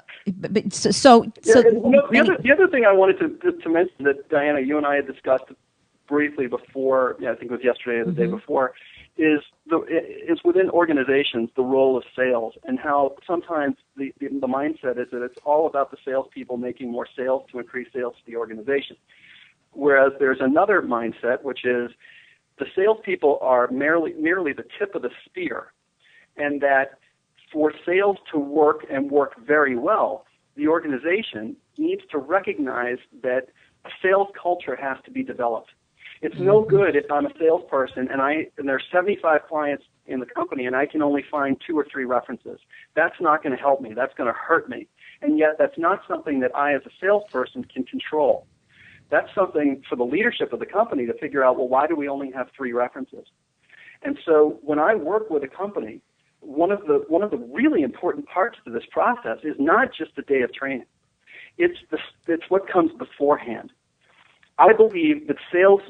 other thing I wanted to mention that Diana, you and I had discussed briefly before, I think it was yesterday or the day before, is within organizations the role of sales, and how sometimes the mindset is that it's all about the salespeople making more sales to increase sales to the organization. Whereas there's another mindset, which is the salespeople are merely the tip of the spear, and that for sales to work and work very well, the organization needs to recognize that a sales culture has to be developed. It's no good if I'm a salesperson and there's 75 clients in the company and I can only find 2 or 3 references. That's not going to help me. That's going to hurt me. And yet that's not something that I as a salesperson can control. That's something for the leadership of the company to figure out, well, why do we only have 3 references? And so when I work with a company, one of the really important parts of this process is not just the day of training. It's what comes beforehand. I believe that sales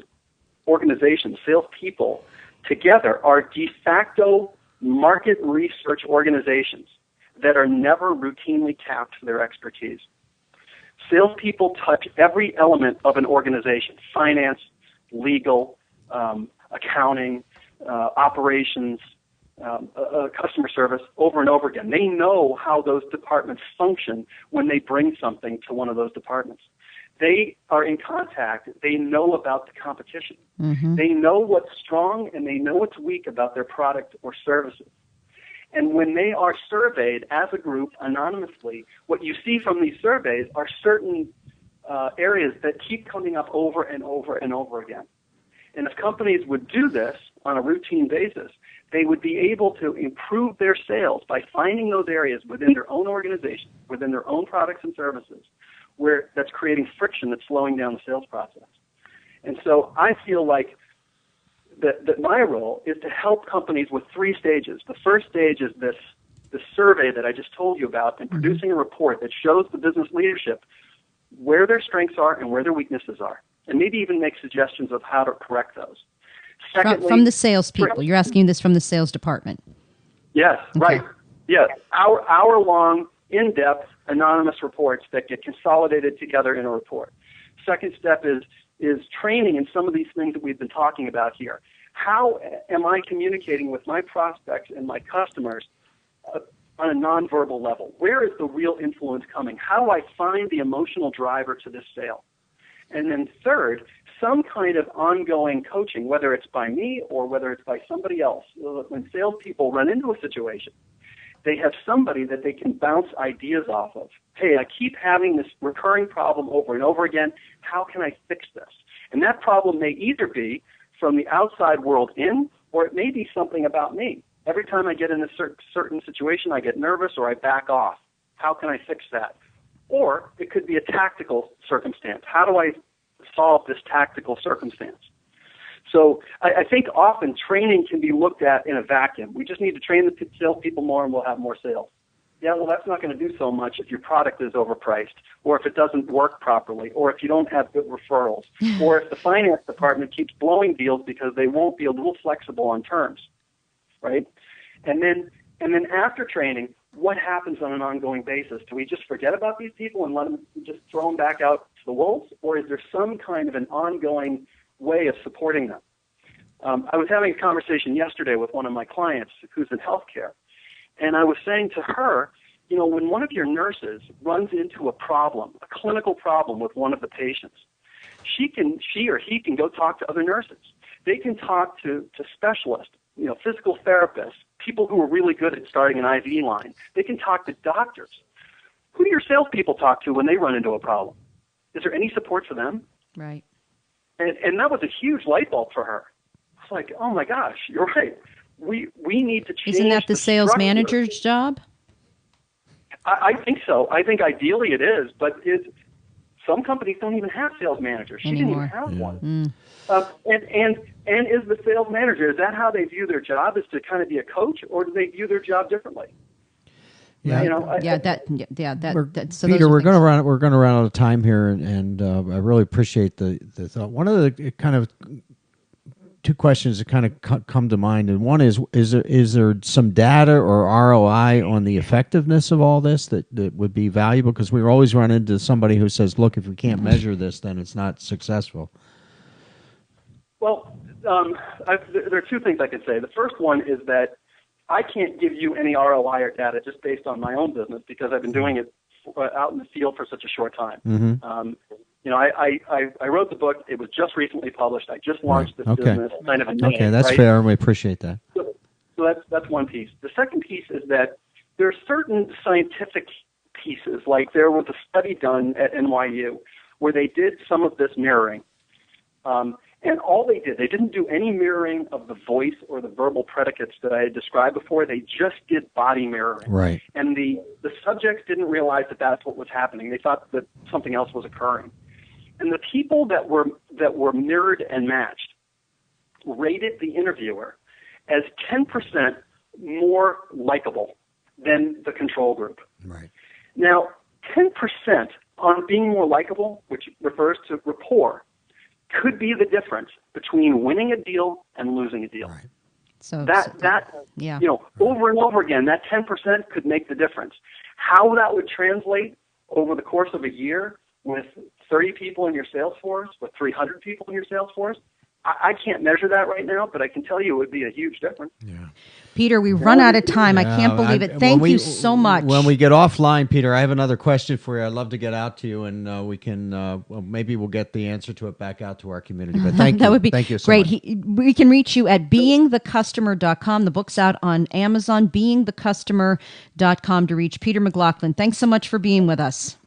organizations, salespeople together are de facto market research organizations that are never routinely tapped for their expertise. Salespeople touch every element of an organization: finance, legal, accounting, operations, customer service, over and over again. They know how those departments function when they bring something to one of those departments. they are in contact. They know about the competition. Mm-hmm. They know what's strong and they know what's weak about their product or services. And when they are surveyed as a group anonymously, what you see from these surveys are certain areas that keep coming up over and over and over again. And if companies would do this on a routine basis, they would be able to improve their sales by finding those areas within their own organization, within their own products and services, where that's creating friction that's slowing down the sales process. And so I feel like that my role is to help companies with 3 stages. The first stage is this survey that I just told you about and producing a report that shows the business leadership where their strengths are and where their weaknesses are, and maybe even make suggestions of how to correct those. Secondly, From the salespeople. You're asking this from the sales department. Yes, Okay. right. Yes, hour-long, in-depth, anonymous reports that get consolidated together in a report. Second step is training in some of these things that we've been talking about here. How am I communicating with my prospects and my customers on a nonverbal level? Where is the real influence coming? How do I find the emotional driver to this sale? And then third, some kind of ongoing coaching, whether it's by me or whether it's by somebody else. When salespeople run into a situation, they have somebody that they can bounce ideas off of. Hey, I keep having this recurring problem over and over again. How can I fix this? And that problem may either be from the outside world in, or it may be something about me. Every time I get in a certain situation, I get nervous or I back off. How can I fix that? Or it could be a tactical circumstance. How do I solve this tactical circumstance? So I think often training can be looked at in a vacuum. We just need to train the salespeople more and we'll have more sales. Yeah, well, that's not going to do so much if your product is overpriced, or if it doesn't work properly, or if you don't have good referrals, or if the finance department keeps blowing deals because they won't be a little flexible on terms, right? And then after training, what happens on an ongoing basis? Do we just forget about these people and let them just throw them back out to the wolves, or is there some kind of an ongoing way of supporting them? I was having a conversation yesterday with one of my clients who's in healthcare, and I was saying to her, you know, when one of your nurses runs into a problem, a clinical problem with one of the patients, she or he can go talk to other nurses. They can talk to specialists, you know, physical therapists, people who are really good at starting an IV line. They can talk to doctors. Who do your salespeople talk to when they run into a problem? Is there any support for them? Right. And that was a huge light bulb for her. It's like, oh my gosh, you're right. We need to change. Isn't that the sales structure. manager's job? I think so. I think ideally it is, but some companies don't even have sales managers. She didn't even have one. And is the sales manager, is that how they view their job, is to kind of be a coach, or do they view their job differently? Yeah, you know, So Peter, those we're are going to run. We're going to run out of time here, and I really appreciate the thought. One of the kind of 2 questions that kind of come to mind, and one is there some data or ROI on the effectiveness of all this that would be valuable? Because we always run into somebody who says, "Look, if we can't measure this, then it's not successful." Well, there are 2 things I can say. The first one is that I can't give you any ROI or data just based on my own business because I've been doing it out in the field for such a short time. Mm-hmm. You know, I wrote the book. It was just recently published. I just launched this business kind of in May. Okay, that's right? fair, and we appreciate that. So that's one piece. The second piece is that there are certain scientific pieces, like there was a study done at NYU where they did some of this mirroring. And all they didn't do any mirroring of the voice or the verbal predicates that I had described before. They just did body mirroring. Right. And the subjects didn't realize that that's what was happening. They thought that something else was occurring. And the people that were mirrored and matched rated the interviewer as 10% more likable than the control group. Right. Now, 10% on being more likable, which refers to rapport, could be the difference between winning a deal and losing a deal. Right. So you know, over and over again, that 10% could make the difference. How that would translate over the course of a year with 30 people in your sales force, with 300 people in your sales force, I can't measure that right now, but I can tell you it would be a huge difference. Yeah. Peter, we run out of time. I can't believe it. Thank you so much. When we get offline, Peter, I have another question for you. I'd love to get out to you, and we can maybe we'll get the answer to it back out to our community. But thank you. That would be thank you so great. much. We can reach you at beingthecustomer.com. The book's out on Amazon, beingthecustomer.com to reach Peter McLaughlin. Thanks so much for being with us.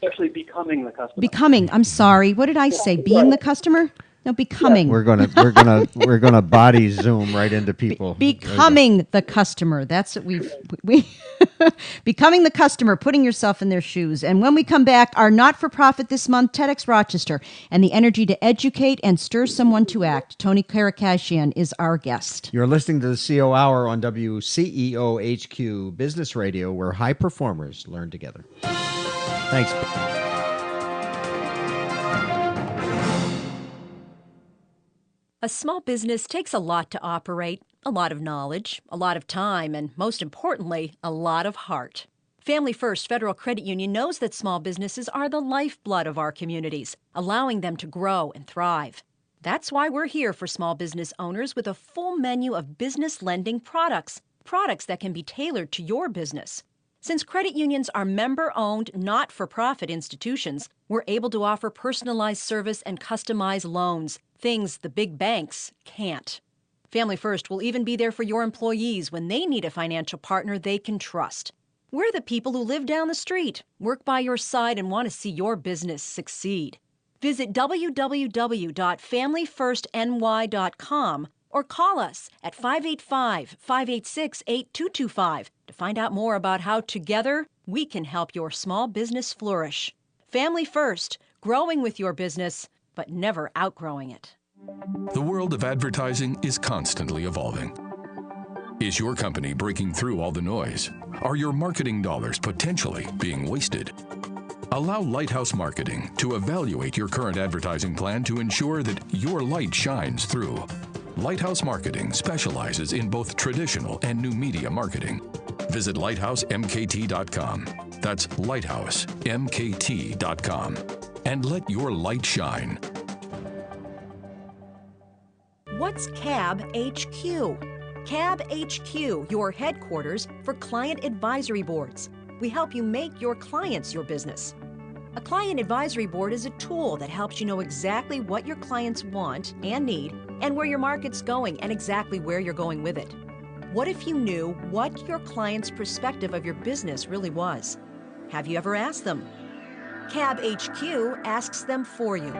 Actually, becoming the customer. Becoming. I'm sorry. What did I say? Being the customer? No, becoming. We're gonna body zoom right into people. Becoming the customer. That's what we becoming the customer, putting yourself in their shoes. And when we come back, our not-for-profit this month, TEDx Rochester, and the energy to educate and stir someone to act. Tony Karakashian is our guest. You're listening to the CO Hour on WCEO HQ Business Radio, where high performers learn together. Thanks. A small business takes a lot to operate, a lot of knowledge, a lot of time, and most importantly, a lot of heart. Family First Federal Credit Union knows that small businesses are the lifeblood of our communities, allowing them to grow and thrive. That's why we're here for small business owners with a full menu of business lending products that can be tailored to your business. Since credit unions are member-owned, not-for-profit institutions, we're able to offer personalized service and customized loans, things the big banks can't. Family First will even be there for your employees when they need a financial partner they can trust. We're the people who live down the street, work by your side, and want to see your business succeed. Visit www.familyfirstny.com or call us at 585-586-8225 to find out more about how together we can help your small business flourish. Family First, growing with your business, but never outgrowing it. The world of advertising is constantly evolving. Is your company breaking through all the noise? Are your marketing dollars potentially being wasted? Allow Lighthouse Marketing to evaluate your current advertising plan to ensure that your light shines through. Lighthouse Marketing specializes in both traditional and new media marketing. Visit lighthousemkt.com. That's lighthousemkt.com. And let your light shine. What's CAB HQ? CAB HQ, your headquarters for client advisory boards. We help you make your clients your business. A client advisory board is a tool that helps you know exactly what your clients want and need, and where your market's going and exactly where you're going with it. What if you knew what your client's perspective of your business really was? Have you ever asked them? CAB HQ asks them for you.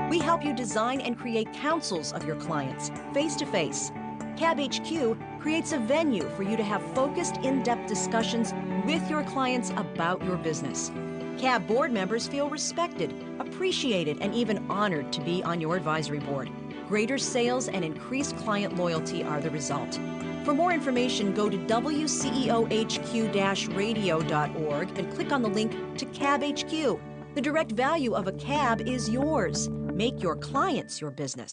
We help you design and create councils of your clients, face-to-face. CAB HQ creates a venue for you to have focused, in-depth discussions with your clients about your business. CAB board members feel respected, appreciated, and even honored to be on your advisory board. Greater sales and increased client loyalty are the result. For more information, go to WCEOHQ-radio.org and click on the link to CAB HQ. The direct value of a CAB is yours. Make your clients your business.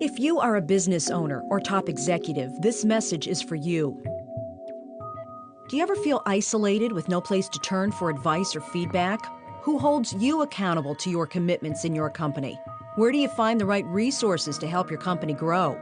If you are a business owner or top executive, this message is for you. Do you ever feel isolated with no place to turn for advice or feedback? Who holds you accountable to your commitments in your company? Where do you find the right resources to help your company grow?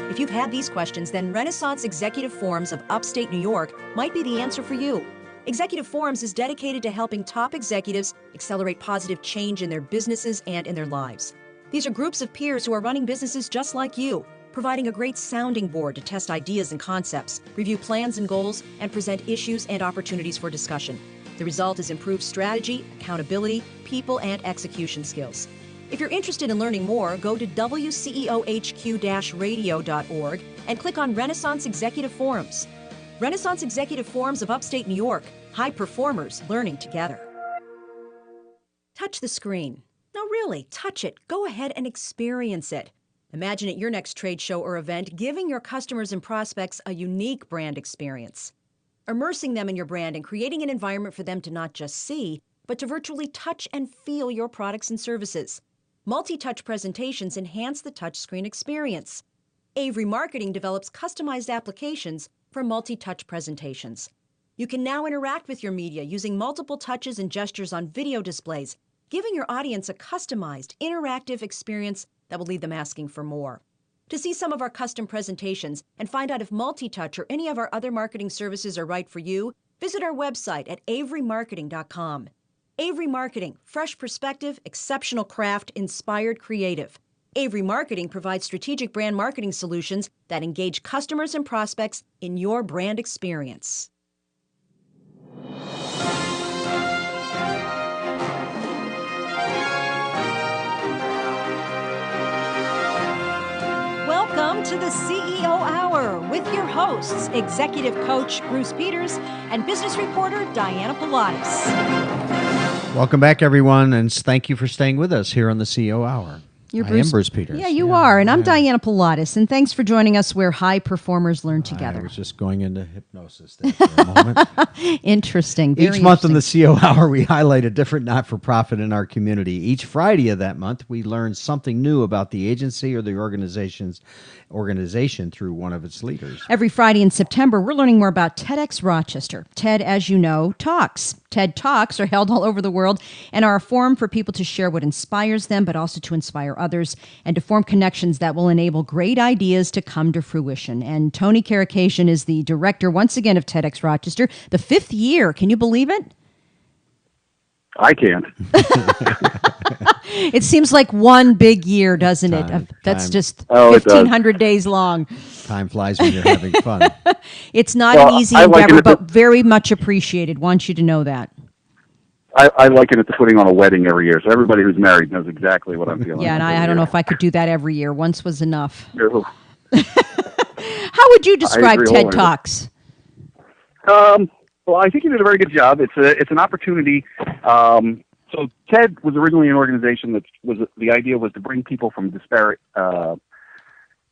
If you've had these questions, then Renaissance Executive Forums of upstate New York might be the answer for you. Executive Forums is dedicated to helping top executives accelerate positive change in their businesses and in their lives. These are groups of peers who are running businesses just like you, providing a great sounding board to test ideas and concepts, review plans and goals, and present issues and opportunities for discussion. The result is improved strategy, accountability, people, and execution skills. If you're interested in learning more, go to WCEOHQ-radio.org and click on Renaissance Executive Forums. Renaissance Executive Forums of upstate New York, high performers learning together. Touch the screen. No, really, touch it. Go ahead and experience it. Imagine at your next trade show or event, giving your customers and prospects a unique brand experience. Immersing them in your brand and creating an environment for them to not just see, but to virtually touch and feel your products and services. Multi-touch presentations enhance the touchscreen experience. Avery Marketing develops customized applications for multi-touch presentations. You can now interact with your media using multiple touches and gestures on video displays, giving your audience a customized, interactive experience that will leave them asking for more. To see some of our custom presentations and find out if multi-touch or any of our other marketing services are right for you, visit our website at averymarketing.com. Avery Marketing, fresh perspective, exceptional craft, inspired creative. Avery Marketing provides strategic brand marketing solutions that engage customers and prospects in your brand experience. Welcome to the CEO Hour with your hosts, Executive Coach Bruce Peters and Business Reporter Diana Pilatus. Welcome back, everyone, and thank you for staying with us here on the CEO Hour. You're I am Bruce Peters. Yeah, you are. And I'm Diana Pilatus. And thanks for joining us where high performers learn together. I was just going into hypnosis there for a moment. Interesting. Each month in the CEO Hour, we highlight a different not-for-profit in our community. Each Friday of that month, we learn something new about the agency or the organization through one of its leaders. Every Friday in September, we're learning more about TEDx Rochester. TED, as you know, talks. TED Talks are held all over the world and are a forum for people to share what inspires them, but also to inspire others and to form connections that will enable great ideas to come to fruition. And Tony Karakacian is the director, once again, of TEDx Rochester, the 5th year. Can you believe it? I can't. It seems like one big year, doesn't it? That's just 1,500 days long. Time flies when you're having fun. It's not an easy endeavor, but very much appreciated. Want you to know that. I liken it to putting on a wedding every year. So everybody who's married knows exactly what I'm feeling. Yeah, and I don't know if I could do that every year. Once was enough. How would you describe TED Talks? Well, I think you did a very good job. It's an opportunity. So TED was originally an organization that the idea was to bring people from disparate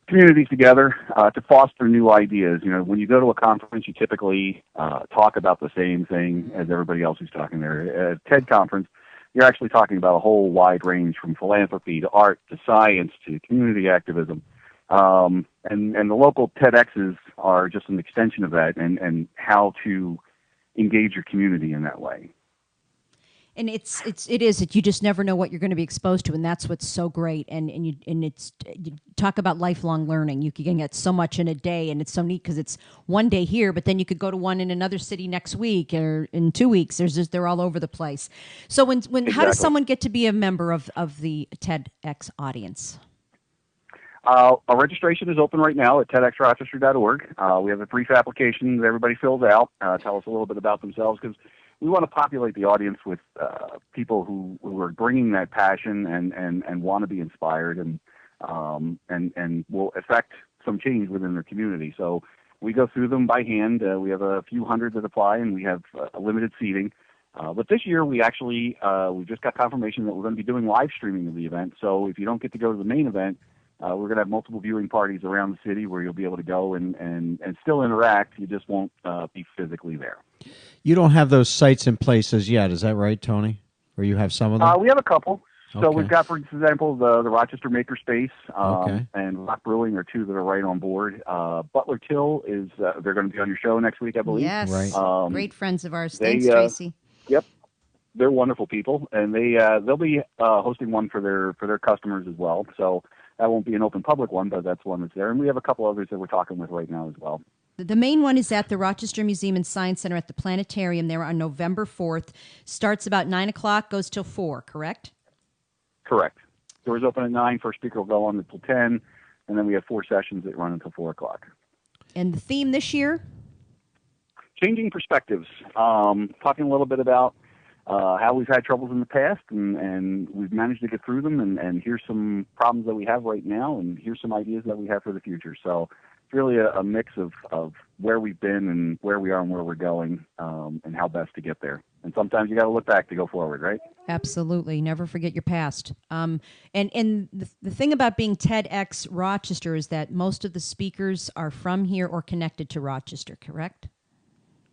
communities together to foster new ideas. You know, when you go to a conference, you typically talk about the same thing as everybody else who's talking there. At a TED conference, you're actually talking about a whole wide range from philanthropy to art to science to community activism. And the local TEDx's are just an extension of that and how to engage your community in that way. And it is you just never know what you're going to be exposed to, and that's what's so great. And you talk about lifelong learning. You can get so much in a day, and it's so neat because it's one day here, but then you could go to one in another city next week or in 2 weeks. They're all over the place. So how does someone get to be a member of the TEDx audience? Our registration is open right now at TEDxRochester.org. We have a brief application that everybody fills out. Tell us a little bit about themselves because we want to populate the audience with people who are bringing that passion and want to be inspired and will affect some change within their community. So we go through them by hand. We have a few hundred that apply, and we have limited seating. But this year, we just got confirmation that we're going to be doing live streaming of the event. So if you don't get to go to the main event, we're going to have multiple viewing parties around the city where you'll be able to go and still interact. You just won't be physically there. You don't have those sites in place as yet, is that right, Tony? Or you have some of them? We have a couple. So Okay. we've got, for example, the Rochester Makerspace and Rock Brewing are two that are right on board. Butler Till is they're going to be on your show next week, I believe. Yes, Right. Great friends of ours. Thanks, Tracy. Yep, they're wonderful people, and they'll be hosting one for their customers as well. So that won't be an open public one, but that's one that's there. And we have a couple others that we're talking with right now as well. The main one is at the Rochester Museum and Science Center at the Planetarium there on November 4th. Starts about 9 o'clock, goes till 4, correct? Correct. Doors open at 9. First speaker will go on until 10, and then we have 4 sessions that run until 4 o'clock. And the theme this year? Changing perspectives. Talking a little bit about how we've had troubles in the past, and we've managed to get through them, and here's some problems that we have right now, and here's some ideas that we have for the future. So it's really a mix of where we've been and where we are and where we're going, and how best to get there. And sometimes you got to look back to go forward, right? Absolutely. Never forget your past. And the thing about being TEDx Rochester is that most of the speakers are from here or connected to Rochester, correct?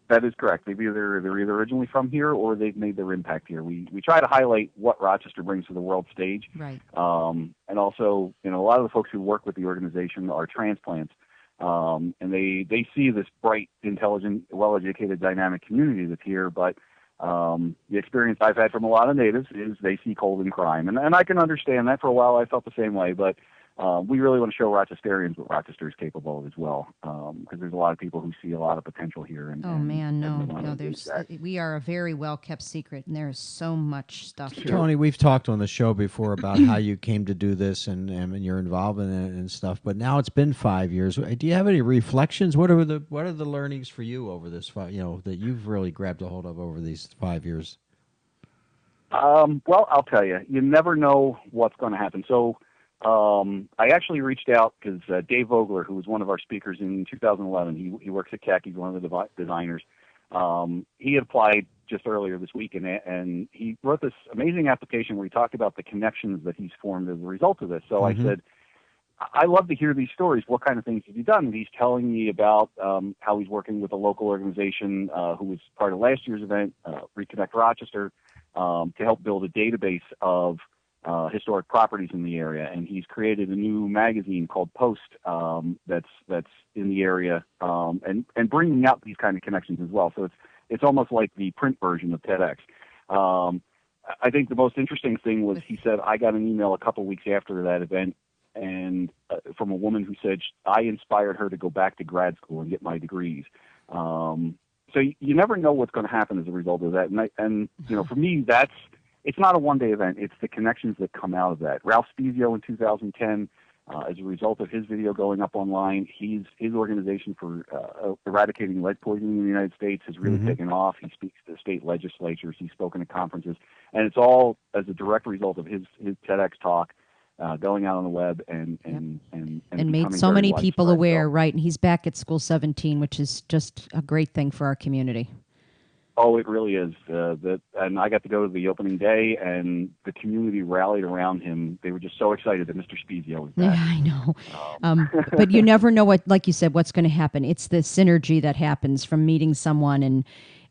That is correct. They're either originally from here or they've made their impact here. We try to highlight what Rochester brings to the world stage. Right. And also, a lot of the folks who work with the organization are transplants. And they see this bright, intelligent, well-educated, dynamic community that's here. But the experience I've had from a lot of natives is they see cold and crime. And I can understand that. For a while I felt the same way. But we really want to show Rochesterians what Rochester is capable of as well, because there's a lot of people who see a lot of potential here. We are a very well-kept secret, and there is so much stuff here. Tony, we've talked on the show before about how you came to do this and your involvement in it and stuff, but now it's been 5 years. Do you have any reflections? What are the learnings for you over this that you've really grabbed a hold of over these 5 years? Well, I'll tell you, you never know what's going to happen. So I actually reached out because Dave Vogler, who was one of our speakers in 2011, he works at Keck. He's one of the designers. He had applied just earlier this week, and he wrote this amazing application where he talked about the connections that he's formed as a result of this. So I said, I love to hear these stories. What kind of things have you done? And he's telling me about how he's working with a local organization who was part of last year's event, Reconnect Rochester, to help build a database of historic properties in the area, and he's created a new magazine called Post that's in the area, and bringing out these kind of connections as well. So it's almost like the print version of TEDx. I think the most interesting thing was he said, I got an email a couple weeks after that event, and from a woman who said I inspired her to go back to grad school and get my degrees. So you never know what's going to happen as a result of that, and for me it's not a one-day event. It's the connections that come out of that. Ralph Spezio in 2010, as a result of his video going up online, his organization for eradicating lead poisoning in the United States has really taken off. He speaks to state legislatures. He's spoken at conferences. And it's all as a direct result of his TEDx talk going out on the web and made so many people aware, right? And he's back at School 17, which is just a great thing for our community. Oh, it really is. And I got to go to the opening day, and the community rallied around him. They were just so excited that Mr. Spezio was back. Yeah, I know. But you never know like you said, what's going to happen. It's the synergy that happens from meeting someone.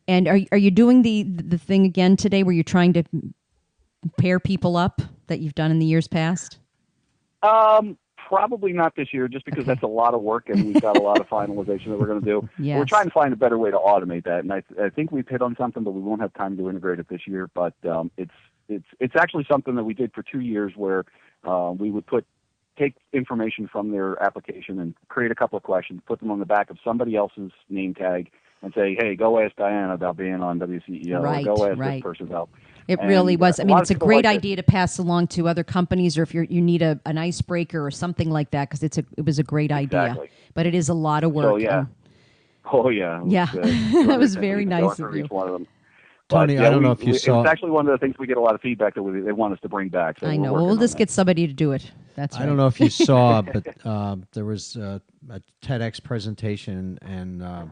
And are you doing the thing again today where you're trying to pair people up that you've done in the years past? Probably not this year, just because that's a lot of work, and we've got a lot of finalization that we're going to do. Yes. We're trying to find a better way to automate that, and I think we've hit on something, but we won't have time to integrate it this year. But it's actually something that we did for 2 years, where we would take information from their application and create a couple of questions, put them on the back of somebody else's name tag, and say, hey, go ask Diana about being on WCEO, or go ask this person about. It really was. I mean, it's a great idea to pass along to other companies, or if you need an icebreaker or something like that, because it was a great idea. But it is a lot of work. So, yeah. Yeah. That was very nice of you. Tony, I don't know if you saw. It's actually one of the things we get a lot of feedback that they want us to bring back. So I know. We'll just get somebody to do it. That's right. I don't know if you saw, but there was a TEDx presentation, and a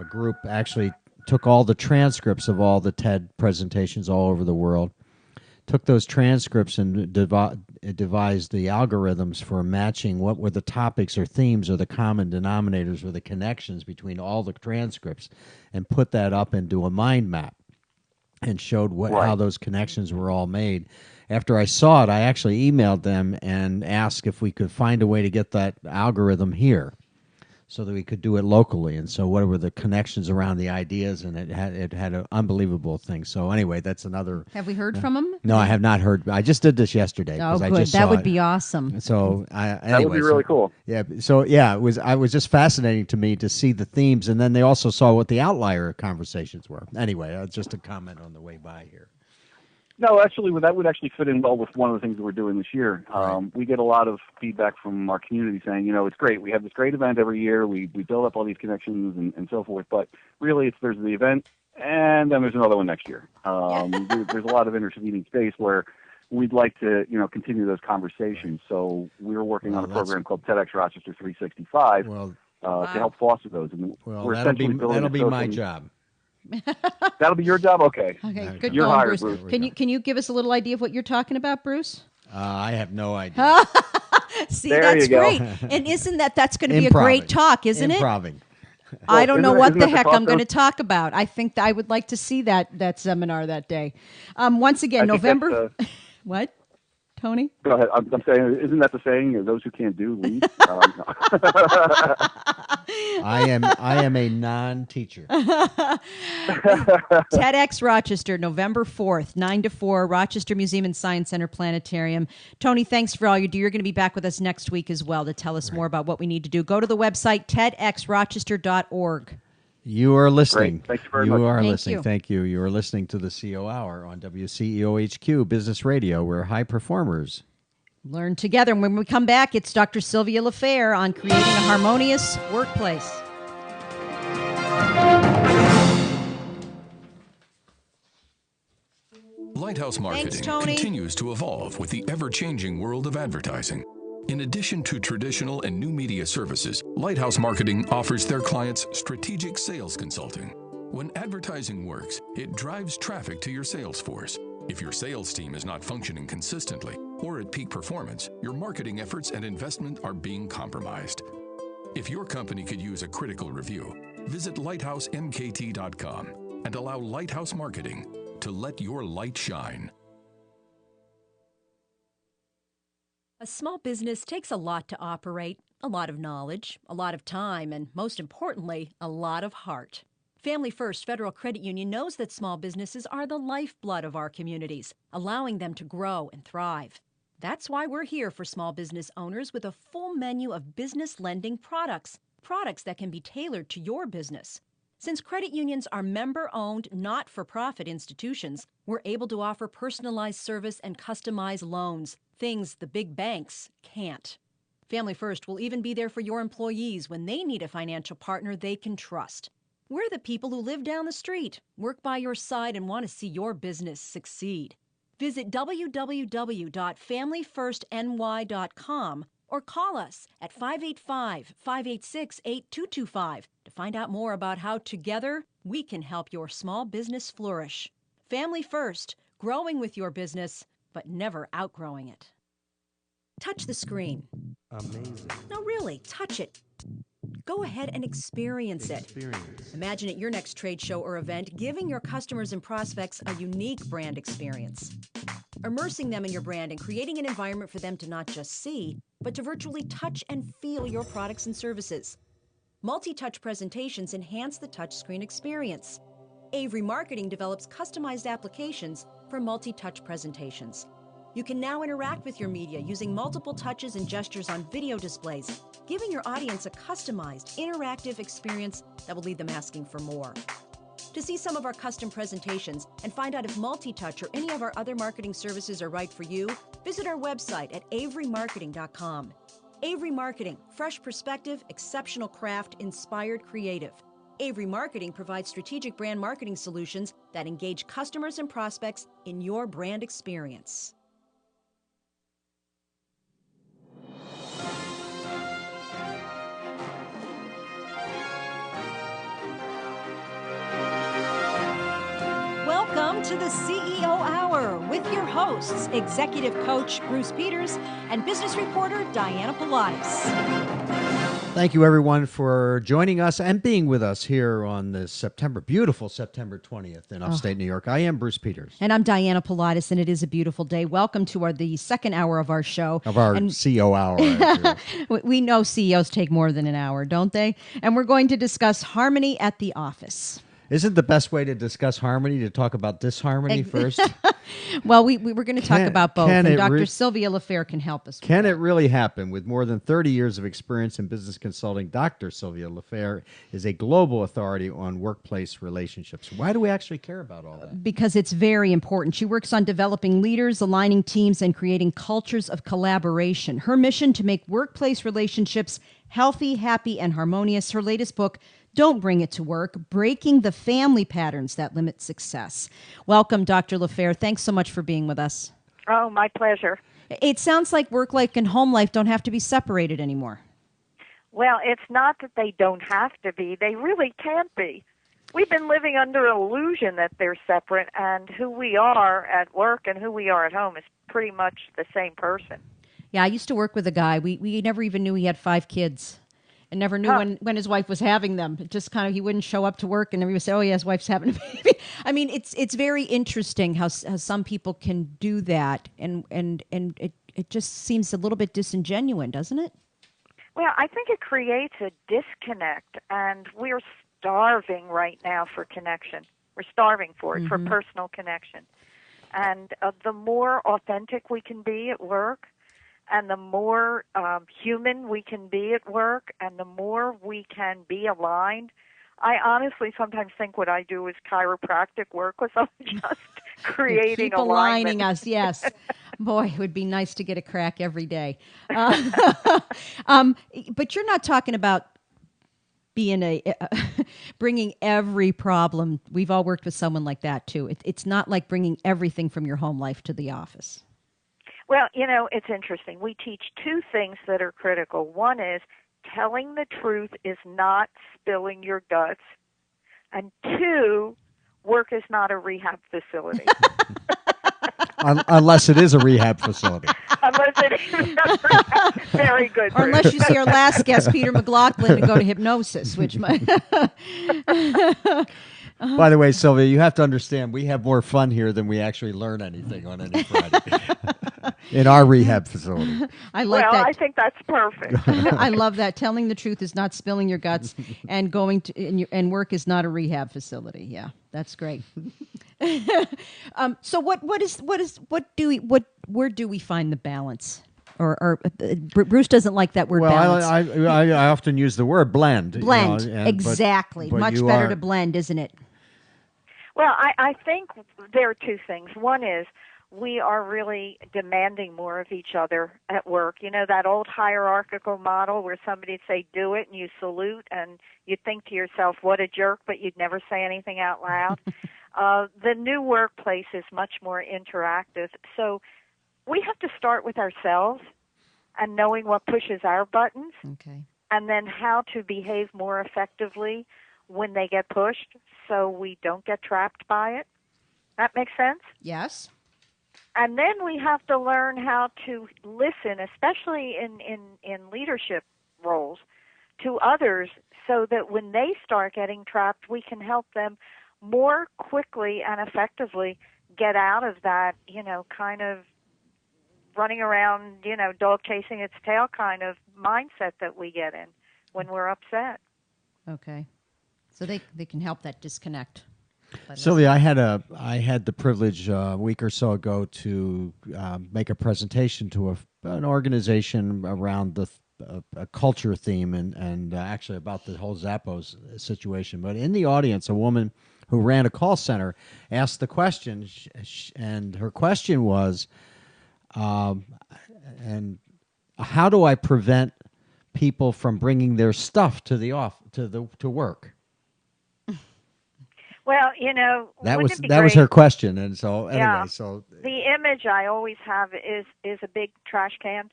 group actually took all the transcripts of all the TED presentations all over the world, took those transcripts and devised the algorithms for matching what were the topics or themes or the common denominators or the connections between all the transcripts, and put that up into a mind map and showed how those connections were all made. After I saw it, I actually emailed them and asked if we could find a way to get that algorithm here, so that we could do it locally. And so what were the connections around the ideas, and it had an unbelievable thing. So anyway, that's another. Have we heard from him? No, I have not heard. I just did this yesterday. Oh, good. I just that would be awesome. So that would be really cool. Yeah. So yeah, it was just fascinating to me to see the themes, and then they also saw what the outlier conversations were. Anyway, just a comment on the way by here. No, actually, that would actually fit in well with one of the things that we're doing this year. We get a lot of feedback from our community saying, it's great. We have this great event every year. We build up all these connections and so forth. But really, there's the event, and then there's another one next year. There's a lot of intervening space where we'd like to, continue those conversations. So we're working on a program called TEDx Rochester 365 to help foster those. And we're that'll be my job. That'll be your job? Okay. Good You're going, hired, Bruce. Bruce. Can you give us a little idea of what you're talking about, Bruce? I have no idea. See, there that's you go. great. And isn't that's going to be a great talk, isn't it? I don't know what the heck I'm going to talk about. I think I would like to see that seminar that day. Once again, November. What? Tony? Go ahead. I'm saying, isn't that the saying? Those who can't do, leave. I am a non-teacher. TEDx Rochester, November 4th, 9 to 4, Rochester Museum and Science Center Planetarium. Tony, thanks for all you do. You're going to be back with us next week as well to tell us more about what we need to do. Go to the website, tedxrochester.org. You are listening. Great. Thanks very much. You are Thank listening. you. Thank you. You are listening to the CO Hour on WCEO HQ Business Radio, where high performers Learn together. And when we come back, it's Dr. Sylvia LaFair on creating a harmonious workplace. Lighthouse Marketing Tony. continues to evolve with the ever-changing world of advertising. In addition to traditional and new media services, Lighthouse Marketing offers their clients strategic sales consulting. When advertising works, it drives traffic to your sales force. If your sales team is not functioning consistently or at peak performance, your marketing efforts and investment are being compromised. If your company could use a critical review, visit lighthousemkt.com and allow Lighthouse Marketing to let your light shine. A small business takes a lot to operate, a lot of knowledge, a lot of time, and most importantly, a lot of heart. Family First Federal Credit Union knows that small businesses are the lifeblood of our communities, allowing them to grow and thrive. That's why we're here for small business owners with a full menu of business lending products that can be tailored to your business. Since credit unions are member-owned, not-for-profit institutions, we're able to offer personalized service and customized loans, things the big banks can't. Family First will even be there for your employees when they need a financial partner they can trust. We're the people who live down the street, work by your side, and want to see your business succeed. Visit www.familyfirstny.com or call us at 585-586-8225 to find out more about how together we can help your small business flourish. Family First, growing with your business, but never outgrowing it. Touch the screen. amazing. No, really, touch it. Go ahead and experience it. Imagine at your next trade show or event, giving your customers and prospects a unique brand experience. Immersing them in your brand and creating an environment for them to not just see, but to virtually touch and feel your products and services. Multi-touch presentations enhance the touchscreen experience. Avery Marketing develops customized applications for multi-touch presentations. You can now interact with your media using multiple touches and gestures on video displays, giving your audience a customized, interactive experience that will leave them asking for more. To see some of our custom presentations and find out if multi-touch or any of our other marketing services are right for you, visit our website at averymarketing.com. Avery Marketing, fresh perspective, exceptional craft, inspired creative. Avery Marketing provides strategic brand marketing solutions that engage customers and prospects in your brand experience. Welcome to the CEO Hour with your hosts, Executive Coach Bruce Peters and Business Reporter Diana Pilatus. Thank you, everyone, for joining us and being with us here on this beautiful September 20th in upstate New York. I am Bruce Peters. And I'm Diana Pilatus, and it is a beautiful day. Welcome to the second hour of our show. Of our CEO Hour. We know CEOs take more than an hour, don't they? And we're going to discuss harmony at the office. Isn't the best way to discuss harmony to talk about disharmony first? Well, we were going to talk about both, and Dr. Sylvia LaFair can help us with Can that. it really happen? With more than 30 years of experience in business consulting, Dr. Sylvia LaFair is a global authority on workplace relationships. Why do we actually care about all that? Because it's very important. She works on developing leaders, aligning teams, and creating cultures of collaboration. Her mission to make workplace relationships healthy, happy, and harmonious. Her latest book, Don't Bring It to Work, Breaking the Family Patterns That Limit Success. Welcome, Dr. LaFair. Thanks so much for being with us. Oh, my pleasure. It sounds like work life and home life don't have to be separated anymore. Well, it's not that they don't have to be. They really can't be. We've been living under an illusion that they're separate, and who we are at work and who we are at home is pretty much the same person. Yeah, I used to work with a guy. We never even knew he had 5 kids. and never knew when his wife was having them. It just kind of, he wouldn't show up to work and everybody would say, oh yeah, his wife's having a baby. I mean, it's very interesting how some people can do that, and it just seems a little bit disingenuous, doesn't it? Well, I think it creates a disconnect, and we're starving right now for connection. We're starving for it, for personal connection. And the more authentic we can be at work, and the more human we can be at work, and the more we can be aligned. I honestly sometimes think what I do is chiropractic work, because I'm just creating Keep aligning us, yes. Boy, it would be nice to get a crack every day. But you're not talking about being bringing every problem. We've all worked with someone like that too. It's not like bringing everything from your home life to the office. Well, it's interesting. We teach two things that are critical. One is telling the truth is not spilling your guts. And two, work is not a rehab facility. Unless it is a rehab facility. Unless it is a rehab. Very good. Or unless you see our last guest, Peter McLaughlin, and go to hypnosis, which might... By the way, Sylvia, you have to understand, we have more fun here than we actually learn anything on any Friday in our rehab facility. I like that. I think that's perfect. I love that. Telling the truth is not spilling your guts, and going to and work is not a rehab facility. Yeah, that's great. So where do we find the balance? Or Bruce doesn't like that word balance. I often use the word blend. Blend, exactly. but much better to blend, isn't it? Well, I think there are two things. One is we are really demanding more of each other at work. That old hierarchical model where somebody'd say, do it, and you salute, and you think to yourself, what a jerk, but you'd never say anything out loud. The new workplace is much more interactive. So we have to start with ourselves and knowing what pushes our buttons, okay, and then how to behave more effectively when they get pushed so we don't get trapped by it. That makes sense? Yes. And then we have to learn how to listen, especially in leadership roles, to others so that when they start getting trapped, we can help them more quickly and effectively get out of that, kind of running around, dog chasing its tail kind of mindset that we get in when we're upset. Okay. So they can help that disconnect. Sylvia, I had the privilege a week or so ago to make a presentation to an organization around a culture theme and actually about the whole Zappos situation. But in the audience, a woman who ran a call center asked the question, and her question was, and how do I prevent people from bringing their stuff to work? Well, that was her question, and so anyway, yeah. so the image I always have is a big trash can,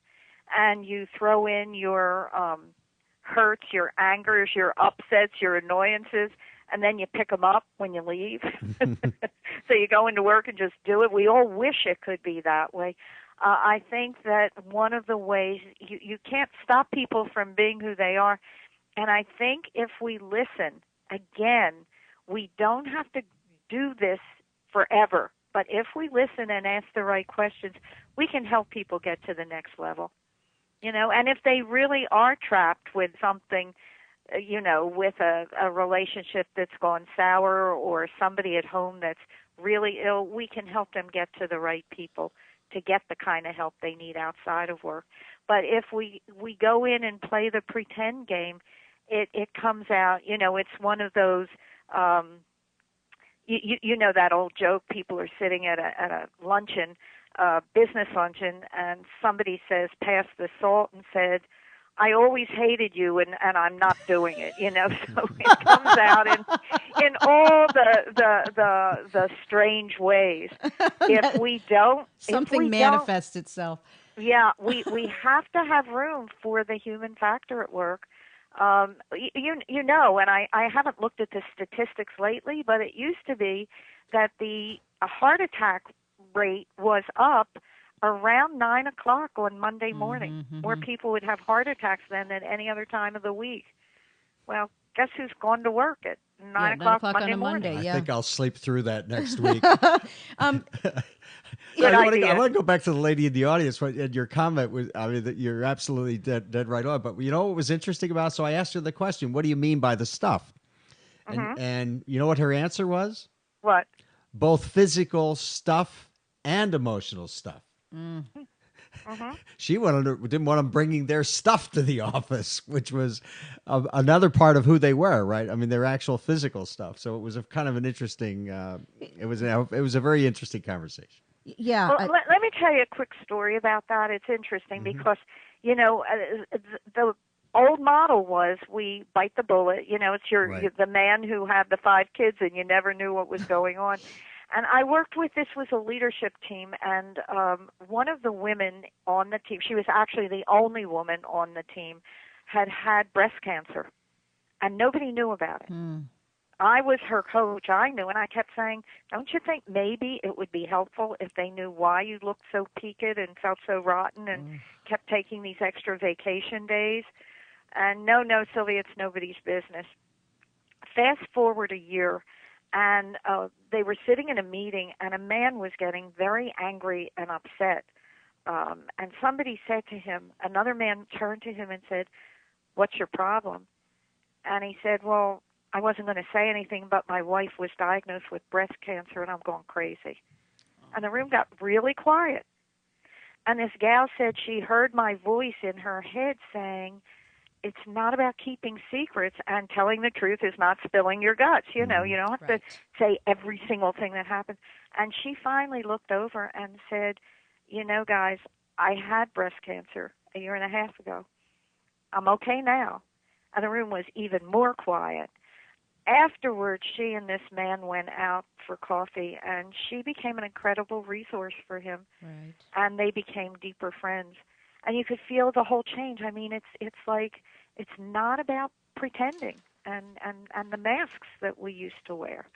and you throw in your hurts, your angers, your upsets, your annoyances, and then you pick them up when you leave. So you go into work and just do it. We all wish it could be that way. I think that one of the ways you can't stop people from being who they are, and I think if we listen, again, we don't have to do this forever, but if we listen and ask the right questions, we can help people get to the next level. And if they really are trapped with something, with a relationship that's gone sour or somebody at home that's really ill, we can help them get to the right people to get the kind of help they need outside of work. But if we go in and play the pretend game, it comes out, it's one of those, that old joke, people are sitting at a luncheon, business luncheon, and somebody says, pass the salt, and said, I always hated you, and I'm not doing it, so it comes out in all the strange ways. If we don't, something manifests itself. Yeah, we have to have room for the human factor at work. And I haven't looked at the statistics lately, but it used to be that the heart attack rate was up around 9 o'clock on Monday morning, more people would have heart attacks then than any other time of the week. Well, guess who's going to work at 9 o'clock on Monday a morning? Monday. I think I'll sleep through that next week. Good I idea. want to go back to the lady in the audience. And your comment was, I mean, that you're absolutely dead right on. But you know what was interesting about? So I asked her the question, "What do you mean by the stuff?" And you know what her answer was? What? Both physical stuff and emotional stuff. She didn't want them bringing their stuff to the office, which was another part of who they were, right? I mean, their actual physical stuff. So it was a kind of an interesting. It was a very interesting conversation. Yeah. Well, let me tell you a quick story about that. It's interesting because, you know, the old model was we bite the bullet. You know, it's you're the man who had the 5 kids and you never knew what was going on. And I worked with, this was a leadership team, and one of the women on the team, she was actually the only woman on the team, had breast cancer, and nobody knew about it. I was her coach. I knew, and I kept saying, don't you think maybe it would be helpful if they knew why you looked so peaked and felt so rotten and kept taking these extra vacation days? And no, Sylvia, it's nobody's business. Fast forward a year, and they were sitting in a meeting, and a man was getting very angry and upset. And somebody said to him, another man turned to him and said, "What's your problem?" And he said, "Well, I wasn't going to say anything, but my wife was diagnosed with breast cancer, and I'm going crazy." And the room got really quiet. And this gal said she heard my voice in her head saying, it's not about keeping secrets, and telling the truth is not spilling your guts. You know, you don't have to say every single thing that happens. And she finally looked over and said, you know, guys, I had breast cancer a year and a half ago. I'm okay now. And the room was even more quiet. Afterwards, she and this man went out for coffee, and she became an incredible resource for him. Right. And they became deeper friends. And you could feel the whole change. I mean, it's like, it's not about pretending and the masks that we used to wear.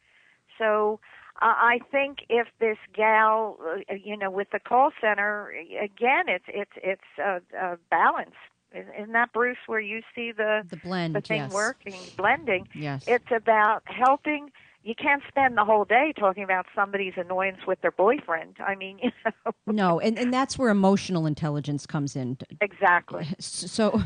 So I think if this gal, you know, with the call center, again, it's balance. Isn't that, Bruce, where you see the blend, the thing yes. working, blending? Yes. It's about helping. You can't spend the whole day talking about somebody's annoyance with their boyfriend. I mean, you know. No, and that's where emotional intelligence comes in. Exactly. So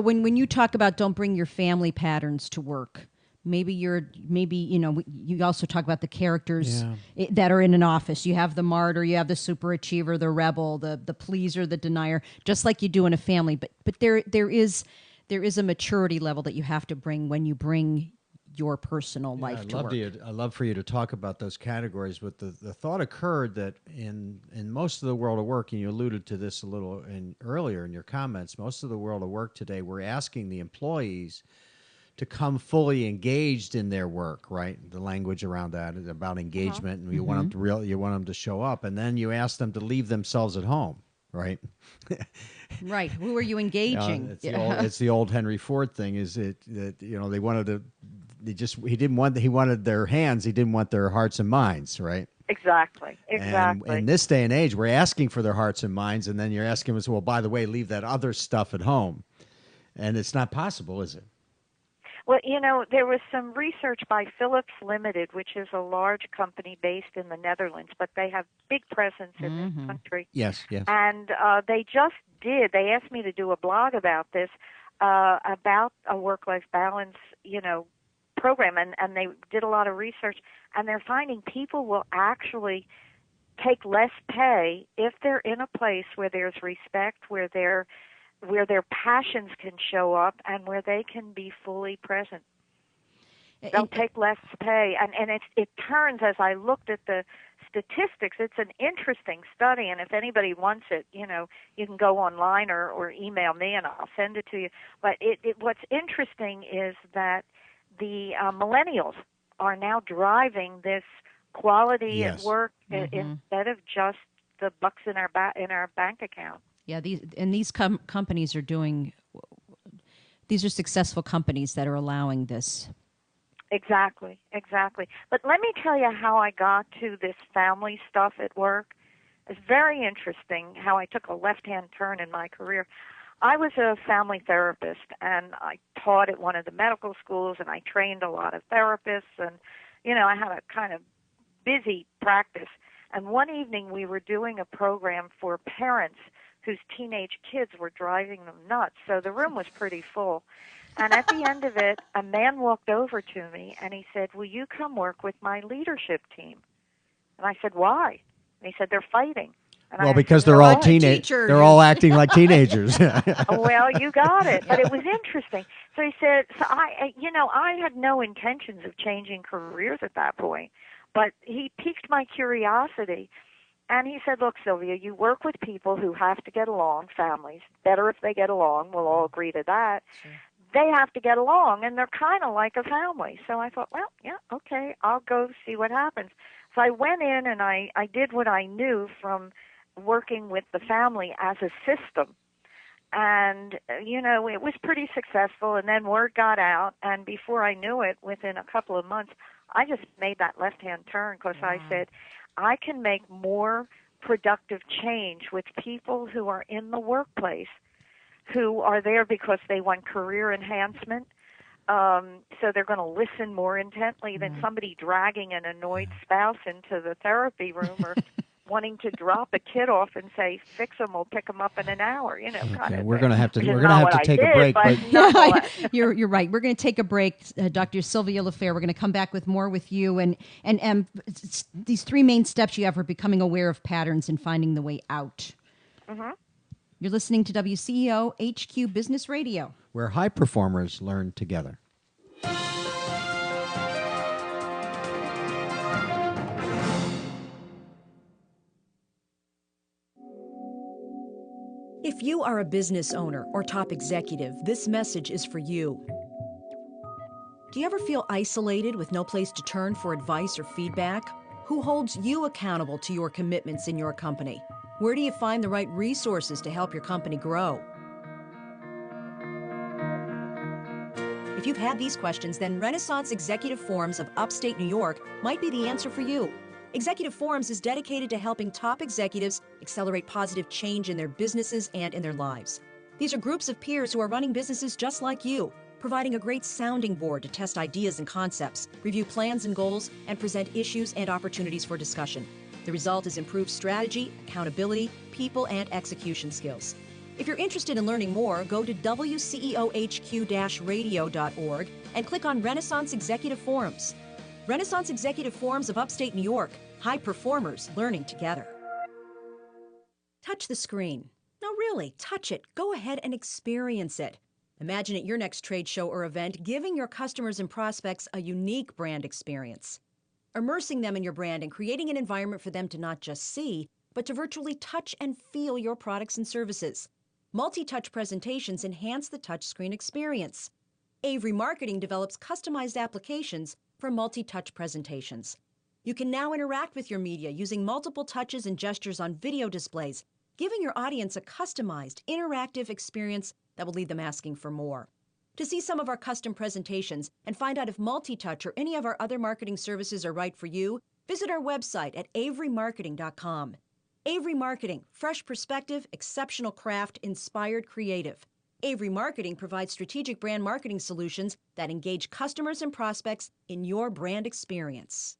when you talk about don't bring your family patterns to work, maybe you know, you also talk about the characters that are in an office. You have the martyr, you have the superachiever, the rebel, the pleaser, the denier, just like you do in a family. But there is a maturity level that you have to bring when you bring your personal life to work. I'd love for you to talk about those categories, but the thought occurred that in most of the world of work, and you alluded to this a little earlier in your comments, most of the world of work today, we're asking the employees to come fully engaged in their work, right? The language around that is about engagement, and you want them to show up, and then you ask them to leave themselves at home, right? Right. Who are you engaging? It's the old Henry Ford thing. Is it that, you know, they wanted to. He wanted their hands. He didn't want their hearts and minds, right? Exactly. And in this day and age, we're asking for their hearts and minds, and then you're asking us, well, by the way, leave that other stuff at home. And it's not possible, is it? Well, you know, there was some research by Philips Limited, which is a large company based in the Netherlands, but they have big presence in this country. Yes. And they asked me to do a blog about this, about a work-life balance, you know, program, and they did a lot of research, and they're finding people will actually take less pay if they're in a place where there's respect, where their passions can show up, and where they can be fully present. They'll take less pay, and it turns, as I looked at the statistics, it's an interesting study, and if anybody wants it, you know, you can go online or email me, and I'll send it to you. But what's interesting is that the millennials are now driving this quality at work instead of just the bucks in our bank account. Yeah, these companies are doing. These are successful companies that are allowing this. Exactly. But let me tell you how I got to this family stuff at work. It's very interesting how I took a left-hand turn in my career. I was a family therapist, and I taught at one of the medical schools, and I trained a lot of therapists, and, I had a kind of busy practice. And one evening we were doing a program for parents whose teenage kids were driving them nuts, so the room was pretty full. And at the end of it, a man walked over to me, and he said, "Will you come work with my leadership team?" And I said, "Why?" And he said, "They're fighting." And Well, because they're all teachers. They're all acting like teenagers. Well, you got it. But it was interesting. So he said, I had no intentions of changing careers at that point, but he piqued my curiosity. And he said, "Look, Sylvia, you work with people who have to get along, families. Better if they get along. We'll all agree to that. Sure. They have to get along, and they're kind of like a family." So I thought, well, yeah, okay, I'll go see what happens. So I went in, and I did what I knew from working with the family as a system. And, it was pretty successful, and then word got out, and before I knew it, within a couple of months, I just made that left-hand turn because I said, I can make more productive change with people who are in the workplace, who are there because they want career enhancement. So they're going to listen more intently than somebody dragging an annoyed spouse into the therapy room or wanting to drop a kid off and say, "Fix them, we'll pick them up in an hour." Kind of. We're going to have to take a break. But you're right. We're going to take a break, Dr. Sylvia LaFair. We're going to come back with more with you and these three main steps you have for becoming aware of patterns and finding the way out. Mm-hmm. You're listening to WCEO HQ Business Radio, where high performers learn together. If you are a business owner or top executive, this message is for you. Do you ever feel isolated with no place to turn for advice or feedback? Who holds you accountable to your commitments in your company? Where do you find the right resources to help your company grow? If you've had these questions, then Renaissance Executive Forums of Upstate New York might be the answer for you. Executive Forums is dedicated to helping top executives accelerate positive change in their businesses and in their lives. These are groups of peers who are running businesses just like you, providing a great sounding board to test ideas and concepts, review plans and goals, and present issues and opportunities for discussion. The result is improved strategy, accountability, people, and execution skills. If you're interested in learning more, go to WCEOHQ-radio.org and click on Renaissance Executive Forums. Renaissance Executive Forums of Upstate New York. High performers learning together. Touch the screen. No, really, touch it. Go ahead and experience it. Imagine at your next trade show or event, giving your customers and prospects a unique brand experience. Immersing them in your brand and creating an environment for them to not just see, but to virtually touch and feel your products and services. Multi-touch presentations enhance the touchscreen experience. Avery Marketing develops customized applications for multi-touch presentations. You can now interact with your media using multiple touches and gestures on video displays, giving your audience a customized, interactive experience that will leave them asking for more. To see some of our custom presentations and find out if multi-touch or any of our other marketing services are right for you, visit our website at averymarketing.com. Avery Marketing, fresh perspective, exceptional craft, inspired creative. Avery Marketing provides strategic brand marketing solutions that engage customers and prospects in your brand experience.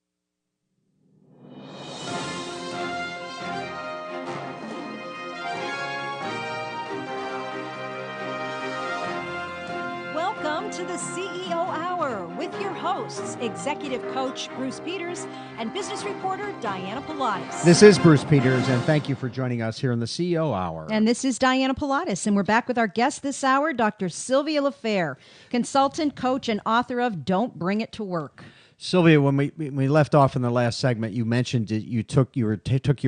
Welcome to the CEO Hour with your hosts, Executive Coach Bruce Peters and Business Reporter Diana Pilatus. This is Bruce Peters, and thank you for joining us here in the CEO Hour. And this is Diana Pilatus, and we're back with our guest this hour, Dr. Sylvia LaFair, consultant, coach, and author of Don't Bring It to Work. Sylvia, when we left off in the last segment, you mentioned that you took your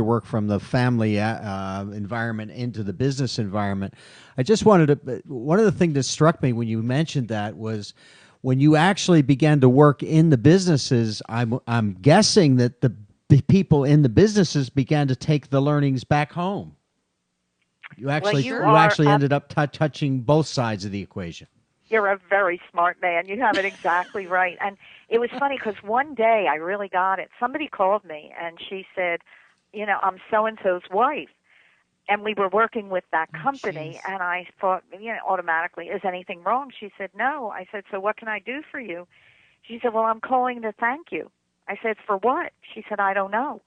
work from the family environment into the business environment. I just wanted to. One of the things that struck me when you mentioned that was when you actually began to work in the businesses. I'm guessing that the people in the businesses began to take the learnings back home. You actually ended up touching both sides of the equation. You're a very smart man. You have it exactly right. And it was funny because one day I really got it. Somebody called me and she said, I'm so-and-so's wife. And we were working with that company, and I thought, automatically, is anything wrong? She said, no. I said, so what can I do for you? She said, well, I'm calling to thank you. I said, for what? She said, I don't know.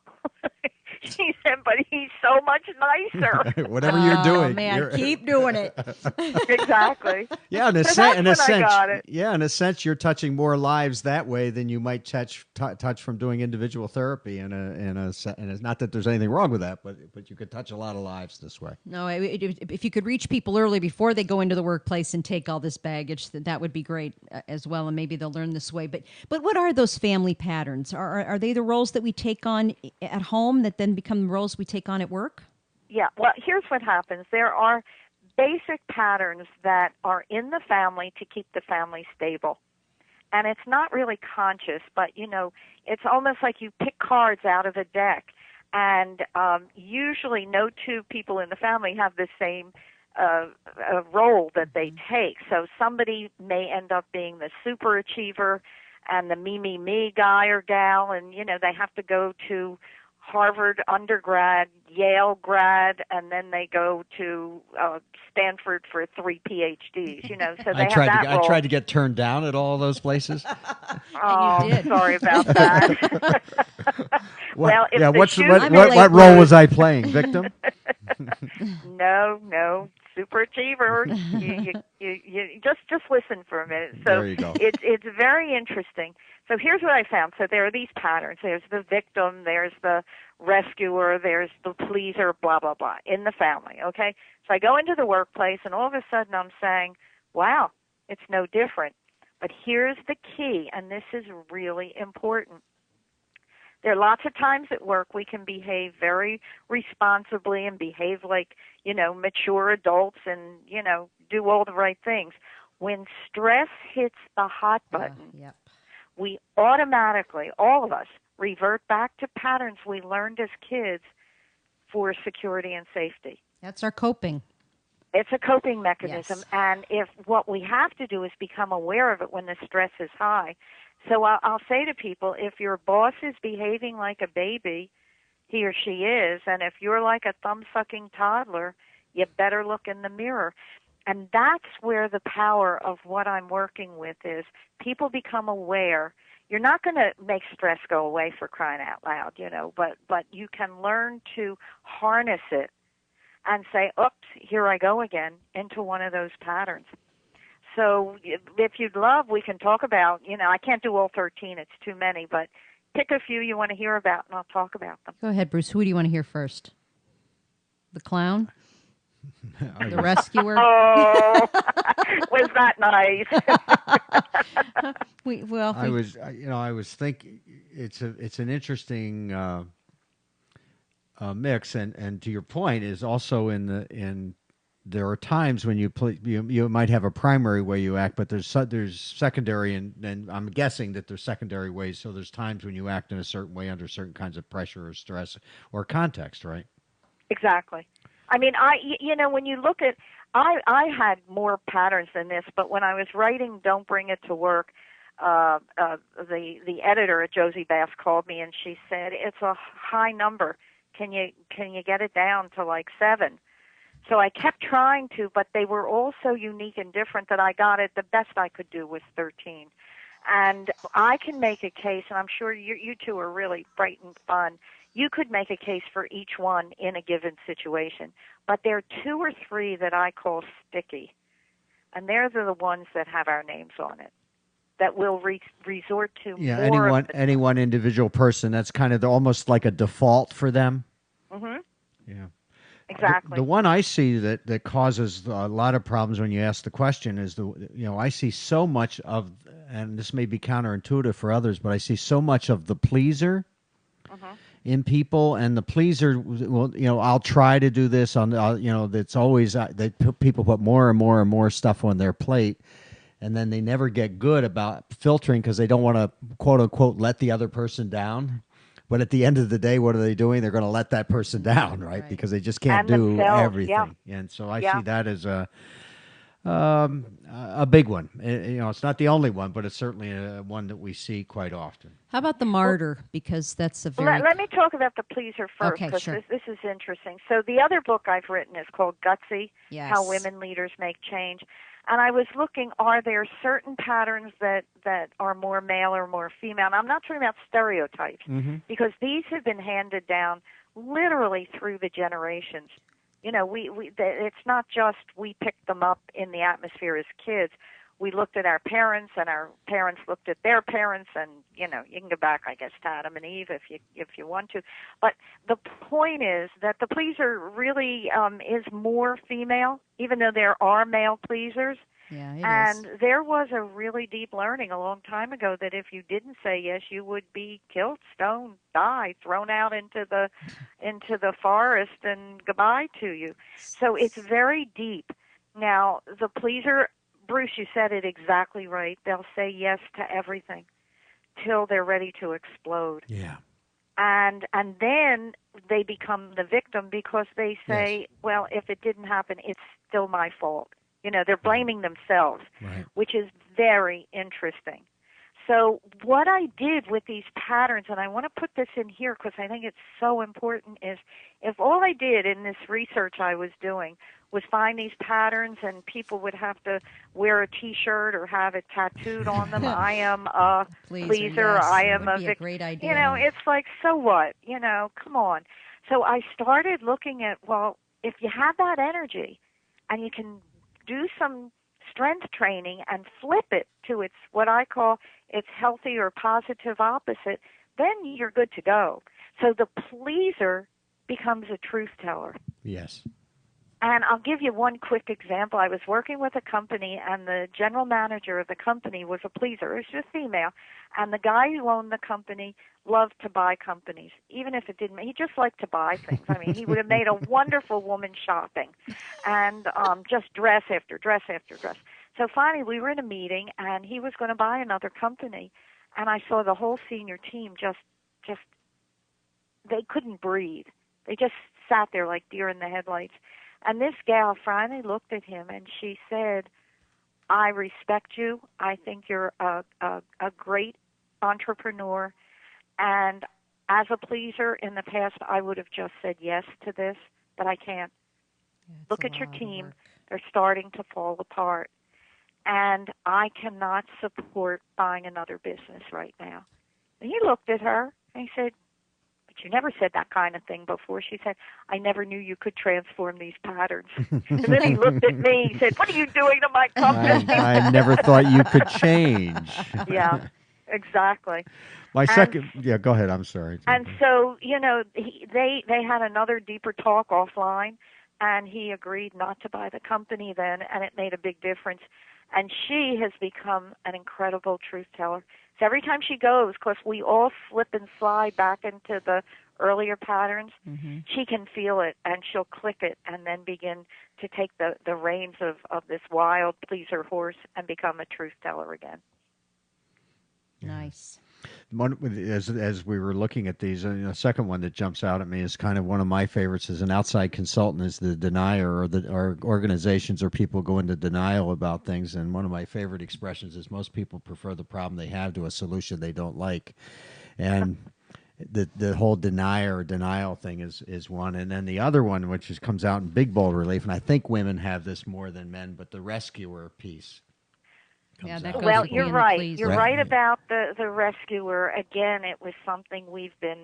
She said, but he's so much nicer. Whatever you're doing. Oh, man, keep doing it. Exactly. Yeah, in a, So in a that's when I sense. got it. Yeah, in a sense, you're touching more lives that way than you might touch from doing individual therapy. And it's not that there's anything wrong with that, but you could touch a lot of lives this way. No, if you could reach people early before they go into the workplace and take all this baggage, that would be great as well, and maybe they'll learn this way. But what are those family patterns? Are they the roles that we take on at home that then become the roles we take on at work? Yeah, well, here's what happens. There are basic patterns that are in the family to keep the family stable. And it's not really conscious, but, it's almost like you pick cards out of a deck. And usually no two people in the family have the same role that they take. So somebody may end up being the super achiever and the me guy or gal, and, they have to go to Harvard undergrad, Yale grad, and then they go to Stanford for 3 PhDs. So they have that role. I tried to get turned down at all those places. Oh, you did. Sorry about that. Well, if what role was I playing? Victim? No, super achiever. you just listen for a minute. So there you go. It's very interesting. So here's what I found. So there are these patterns. There's the victim, there's the rescuer, there's the pleaser, blah, blah, blah, in the family, okay? So I go into the workplace, and all of a sudden I'm saying, wow, it's no different. But here's the key, and this is really important. There are lots of times at work we can behave very responsibly and behave like, mature adults and, do all the right things. When stress hits the hot button, Yep. we automatically, all of us, revert back to patterns we learned as kids for security and safety. That's our coping. It's a coping mechanism, Yes. and if what we have to do is become aware of it when the stress is high. So I'll say to people, if your boss is behaving like a baby, he or she is, and if you're like a thumb-sucking toddler, you better look in the mirror. And that's where the power of what I'm working with is. People become aware. You're not going to make stress go away, for crying out loud, but you can learn to harness it and say, oops, here I go again, into one of those patterns. So if you'd love, we can talk about, I can't do all 13, it's too many, but pick a few you want to hear about, and I'll talk about them. Go ahead, Bruce. Who do you want to hear first? The clown? The rescuer? Oh, was that nice? I was thinking it's an interesting mix, and to your point is also there are times when you might have a primary way you act, but there's secondary, and I'm guessing that there's secondary ways. So there's times when you act in a certain way under certain kinds of pressure or stress or context, right? Exactly. I mean, when you look at, I had more patterns than this, but when I was writing Don't Bring It to Work, the editor at Josie Bass called me and she said, it's a high number. Can you get it down to like 7? So I kept trying to, but they were all so unique and different that I got it. The best I could do was 13. And I can make a case, and I'm sure you two are really bright and fun. You could make a case for each one in a given situation. But there are 2 or 3 that I call sticky. And they're the ones that have our names on it, that we'll resort to more. Any one individual person, that's kind of almost like a default for them. Mm-hmm. Yeah. Exactly. The one I see that causes a lot of problems when you ask the question is I see so much of, and this may be counterintuitive for others, but I see so much of the pleaser in people, and the pleaser, I'll try to do this that's always that people put more and more and more stuff on their plate, and then they never get good about filtering because they don't want to quote unquote let the other person down. But at the end of the day, what are they doing? They're going to let that person down, right? Because they just can't do everything. Yeah. And so I see that as A big one. It's not the only one, but it's certainly one that we see quite often. How about the martyr? Because that's a very... Let me talk about the pleaser first, Okay, because sure. this is interesting. So the other book I've written is called Gutsy, Yes. How Women Leaders Make Change. And I was looking, are there certain patterns that are more male or more female? And I'm not talking about stereotypes, because these have been handed down literally through the generations. It's not just we picked them up in the atmosphere as kids. We looked at our parents, and our parents looked at their parents, and you can go back, I guess, to Adam and Eve if you want to. But the point is that the pleaser really is more female, even though there are male pleasers. Yeah, it And is. there was a really deep learning a long time ago that if you didn't say yes, you would be killed, stoned, die, thrown out into the forest, and goodbye to you. So it's very deep. Now, the pleaser, Bruce, you said it exactly right. They'll say yes to everything till they're ready to explode. Yeah. And then they become the victim because they say, well, if it didn't happen, it's still my fault. They're blaming themselves, Right. which is very interesting. So what I did with these patterns, and I want to put this in here because I think it's so important, is if all I did in this research I was doing was find these patterns and people would have to wear a T-shirt or have it tattooed on them, I am a pleaser, yes. I That am would a be a victim. great idea. It's like, so what? Come on. So I started looking at, well, if you have that energy and you can do some strength training and flip it to its what I call its healthy or positive opposite, then you're good to go. So the pleaser becomes a truth teller. Yes. And I'll give you one quick example. I was working with a company, and the general manager of the company was a pleaser. It was just female. And the guy who owned the company loved to buy companies, even if it didn't. He just liked to buy things. I mean, he would have made a wonderful woman shopping, and just dress after dress after dress. So finally, we were in a meeting, and he was going to buy another company, and I saw the whole senior team just they couldn't breathe. They just sat there like deer in the headlights. And this gal finally looked at him and she said, I respect you. I think you're a great entrepreneur. And as a pleaser in the past, I would have just said yes to this, but I can't. Look at your team. They're starting to fall apart. And I cannot support buying another business right now. And he looked at her and he said, you never said that kind of thing before. She said, I never knew you could transform these patterns. And then he looked at me. He said, what are you doing to my company? I never thought you could change. Yeah, exactly. Go ahead. I'm sorry. And so, they had another deeper talk offline, and he agreed not to buy the company then, and it made a big difference. And she has become an incredible truth teller. So every time she goes, because we all slip and slide back into the earlier patterns, she can feel it, and she'll click it, and then begin to take the reins of this wild pleaser horse and become a truth teller again. Nice. As we were looking at these, the second one that jumps out at me is kind of one of my favorites as an outside consultant is the denier, or organizations or people go into denial about things. And one of my favorite expressions is most people prefer the problem they have to a solution they don't like. And the whole denial thing is one. And then the other one, which comes out in big, bold relief, and I think women have this more than men, but the rescuer piece. Yeah, that goes Well, with you're being right. the pleaser. You're right about the rescuer. Again, it was something we've been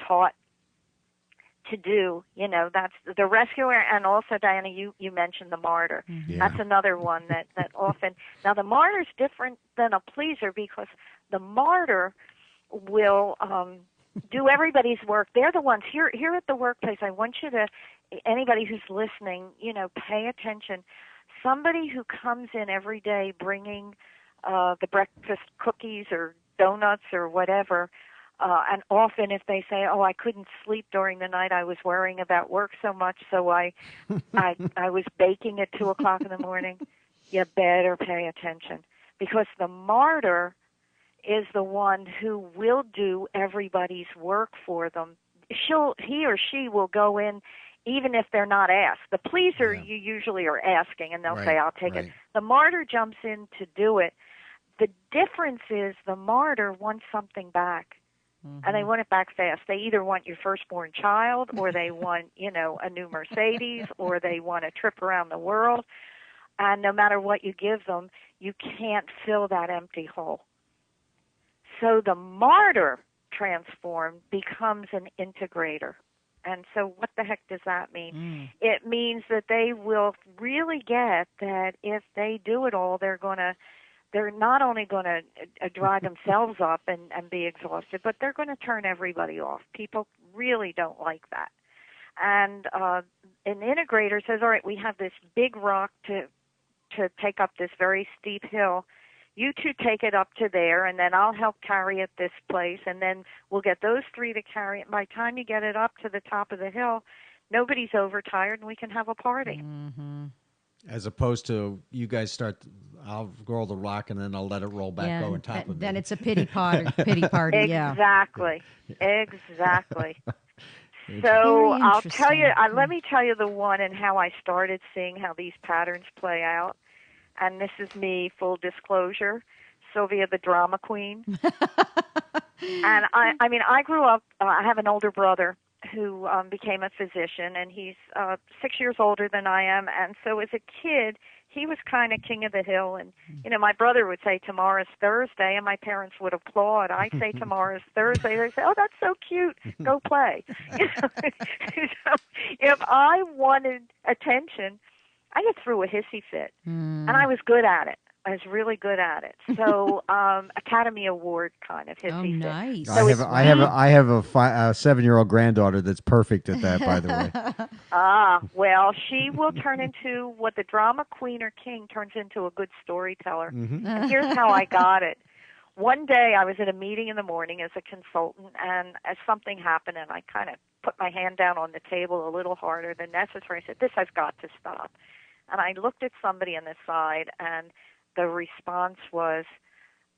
taught to do. That's the rescuer, and also, Diana, you mentioned the martyr. Yeah. That's another one that often. Now, the martyr's different than a pleaser because the martyr will do everybody's work. They're the ones here at the workplace. I want you to, anybody who's listening, pay attention. Somebody who comes in every day bringing the breakfast cookies or donuts or whatever, and often if they say, oh, I couldn't sleep during the night, I was worrying about work so much, so I was baking at 2 o'clock in the morning, you better pay attention. Because the martyr is the one who will do everybody's work for them. He or she will go in even if they're not asked. The pleaser, Yeah. you usually are asking, and they'll Right, say, I'll take right. it. The martyr jumps in to do it. The difference is the martyr wants something back. And they want it back fast. They either want your firstborn child, or they want, a new Mercedes, or they want a trip around the world. And no matter what you give them, you can't fill that empty hole. So the martyr transformed becomes an integrator. And so what the heck does that mean? It means that they will really get that if they do it all, they're not only going to dry themselves up and be exhausted, but they're going to turn everybody off. People really don't like that. And an integrator says, all right, we have this big rock to take up this very steep hill. You two take it up to there, and then I'll help carry it this place, and then we'll get those three to carry it. By the time you get it up to the top of the hill, nobody's overtired, and we can have a party. As opposed to you guys I'll roll the rock and then I'll let it roll back over top of me. Then it's a pity party. Yeah. Exactly. Exactly. So Very I'll tell you, interesting. let me tell you the one and how I started seeing how these patterns play out. And this is me, full disclosure, Sylvia the drama queen. And I grew up, I have an older brother who became a physician, and he's 6 years older than I am. And so as a kid, he was kind of king of the hill. And, my brother would say, tomorrow's Thursday, and my parents would applaud. I say, tomorrow's Thursday. They say, oh, that's so cute. Go play. So if I wanted attention, I just threw a hissy fit. And I was good at it. I was really good at it. So Academy Award kind of hissy fit. Nice. So I have a 7-year-old granddaughter that's perfect at that, by the way. Well, she will turn into what the drama queen or king turns into, a good storyteller. And here's how I got it. One day I was at a meeting in the morning as a consultant, and as something happened, and I kind of put my hand down on the table a little harder than necessary. I said, this has got to stop. And I looked at somebody on the side, and the response was,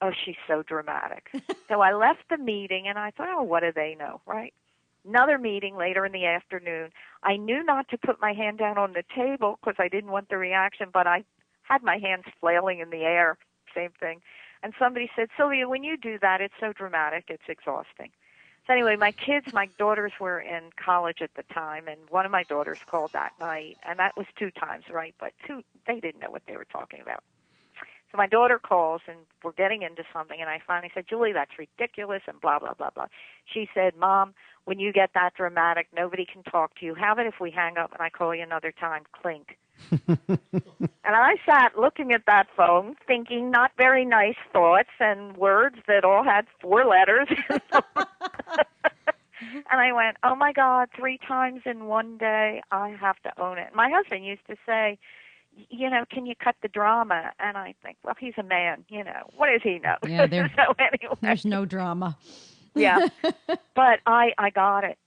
oh, she's so dramatic. So I left the meeting, and I thought, oh, what do they know, right? Another meeting later in the afternoon. I knew not to put my hand down on the table because I didn't want the reaction, but I had my hands flailing in the air, same thing. And somebody said, Sylvia, when you do that, it's so dramatic, it's exhausting. So anyway, my daughters were in college at the time, and one of my daughters called that night, and that was 2 times, right? But they didn't know what they were talking about. So my daughter calls, and we're getting into something, and I finally said, Julie, that's ridiculous, and blah, blah, blah, blah. She said, Mom, when you get that dramatic, nobody can talk to you. How about if we hang up and I call you another time? Clink. And I sat looking at that phone, thinking not very nice thoughts and words that all had 4 letters. And I went, oh, my God, 3 times in one day, I have to own it. My husband used to say, can you cut the drama? And I think, well, he's a man, what does he know? Yeah, so anyway. There's no drama. Yeah. But I got it.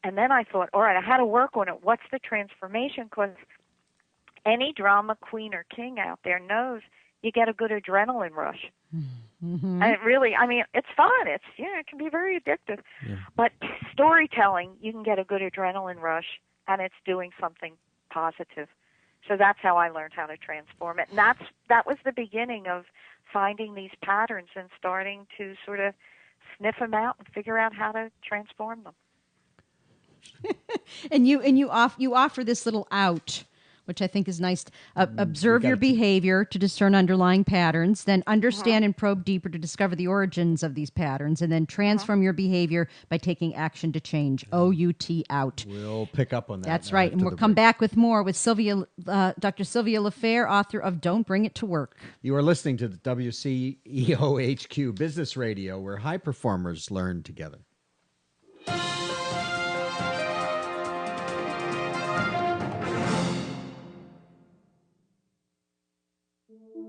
And then I thought, all right, I had to work on it. What's the transformation? Because any drama queen or king out there knows you get a good adrenaline rush. And it really, it's fun. It can be very addictive. Yeah. But storytelling, you can get a good adrenaline rush, and it's doing something positive. So that's how I learned how to transform it. And that was the beginning of finding these patterns and starting to sort of sniff them out and figure out how to transform them. And you offer this little out, which I think is nice. Observe your behavior to discern underlying patterns, then understand and probe deeper to discover the origins of these patterns, and then transform your behavior by taking action to change. OUT, out. We'll pick up on that. That's right. And we'll come back with more with Dr. Sylvia LaFair, author of Don't Bring It to Work. You are listening to the WCEO HQ Business Radio, where high performers learn together.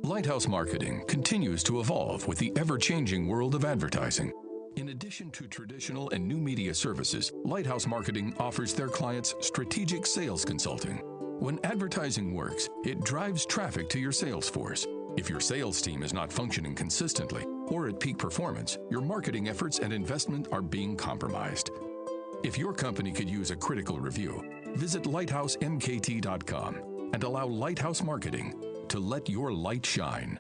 Lighthouse Marketing continues to evolve with the ever-changing world of advertising. In addition to traditional and new media services, Lighthouse Marketing offers their clients strategic sales consulting. When advertising works, it drives traffic to your sales force. If your sales team is not functioning consistently or at peak performance, your marketing efforts and investment are being compromised. If your company could use a critical review, Visit lighthousemkt.com and allow Lighthouse Marketing to let your light shine.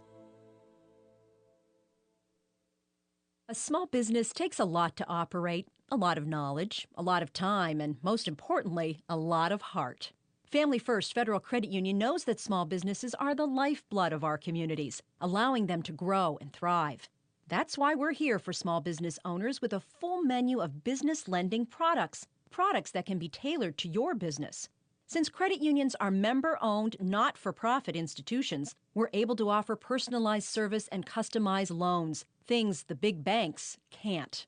A small business takes a lot to operate, a lot of knowledge, a lot of time, and most importantly, a lot of heart. Family First Federal Credit Union knows that small businesses are the lifeblood of our communities, allowing them to grow and thrive. That's why we're here for small business owners with a full menu of business lending products that can be tailored to your business. Since credit unions are member-owned, not-for-profit institutions, we're able to offer personalized service and customized loans, things the big banks can't.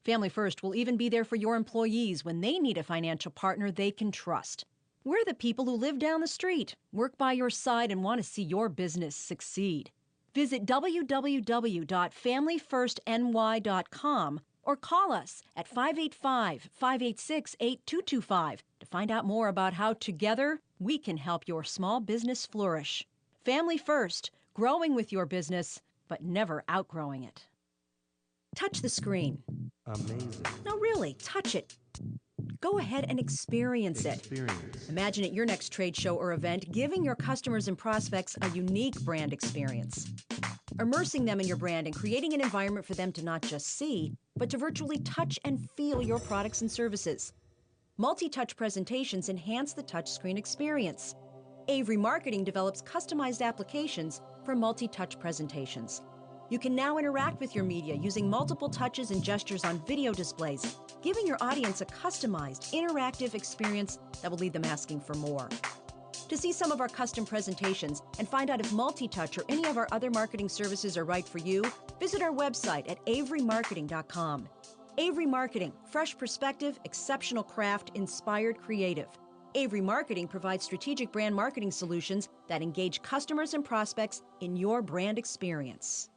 Family First will even be there for your employees when they need a financial partner they can trust. We're the people who live down the street, work by your side, and want to see your business succeed. Visit www.familyfirstny.com or call us at 585-586-8225 to find out more about how together we can help your small business flourish. Family First, growing with your business, but never outgrowing it. Touch the screen. Amazing. No, really, touch it. Go ahead and experience it. Imagine at your next trade show or event, giving your customers and prospects a unique brand experience. Immersing them in your brand and creating an environment for them to not just see, but to virtually touch and feel your products and services. Multi-touch presentations enhance the touchscreen experience. Avery Marketing develops customized applications for multi-touch presentations. You can now interact with your media using multiple touches and gestures on video displays, giving your audience a customized, interactive experience that will leave them asking for more. To see some of our custom presentations and find out if multi-touch or any of our other marketing services are right for you, visit our website at averymarketing.com. Avery Marketing, fresh perspective, exceptional craft, inspired creative. Avery Marketing provides strategic brand marketing solutions that engage customers and prospects in your brand experience.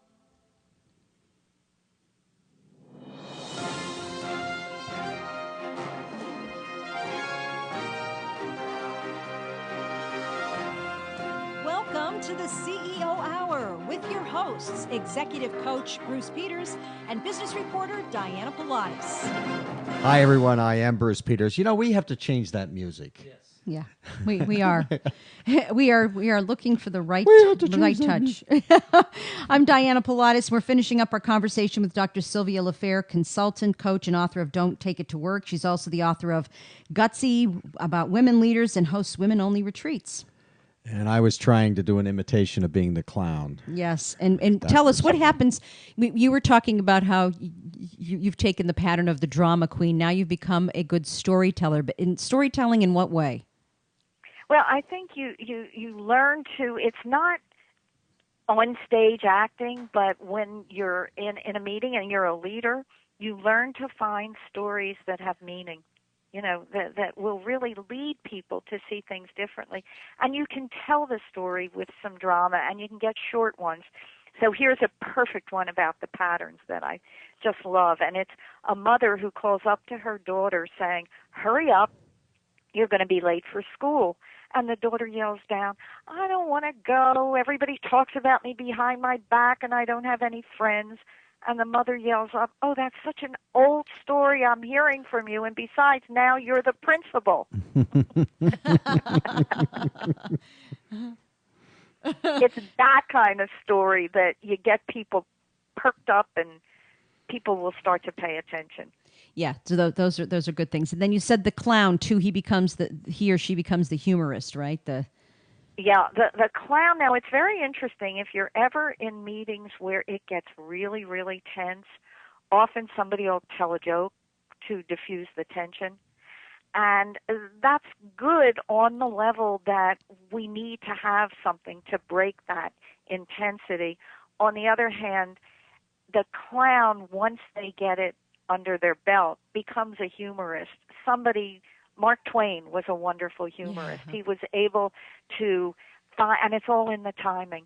Welcome to the CEO Hour with your hosts, Executive Coach Bruce Peters and Business Reporter Diana Pilatus. Hi, everyone. I am Bruce Peters. You know, we have to change that music. Yes. Yeah, we are. we are looking for the right touch. I'm Diana Pilatus. We're finishing up our conversation with Dr. Sylvia LaFair, consultant, coach, and author of Don't Take It to Work. She's also the author of Gutsy, about women leaders, and hosts women-only retreats. And I was trying to do an imitation of being the clown. Yes, and tell us what happens. You were talking about how you've taken the pattern of the drama queen. Now you've become a good storyteller. But in storytelling, in what way? Well, I think you learn to, it's not on stage acting, but when you're in a meeting and you're a leader, you learn to find stories that have meaning, you know, that will really lead people to see things differently. And you can tell the story with some drama, and you can get short ones. So here's a perfect one about the patterns that I just love, and it's a mother who calls up to her daughter saying, "Hurry up, you're going to be late for school." And the daughter yells down, "I don't want to go. Everybody talks about me behind my back, and I don't have any friends." And the mother yells up, "Oh, that's such an old story I'm hearing from you. And besides, now you're the principal." It's that kind of story that you get people perked up, and people will start to pay attention. Yeah, so those are good things. And then you said the clown too. He or she becomes the humorist, right? The clown. Now, it's very interesting. If you're ever in meetings where it gets really, really tense, often somebody will tell a joke to diffuse the tension. And that's good on the level that we need to have something to break that intensity. On the other hand, the clown, once they get it under their belt, becomes a humorist. Mark Twain was a wonderful humorist. Yeah. He was able to find, and it's all in the timing.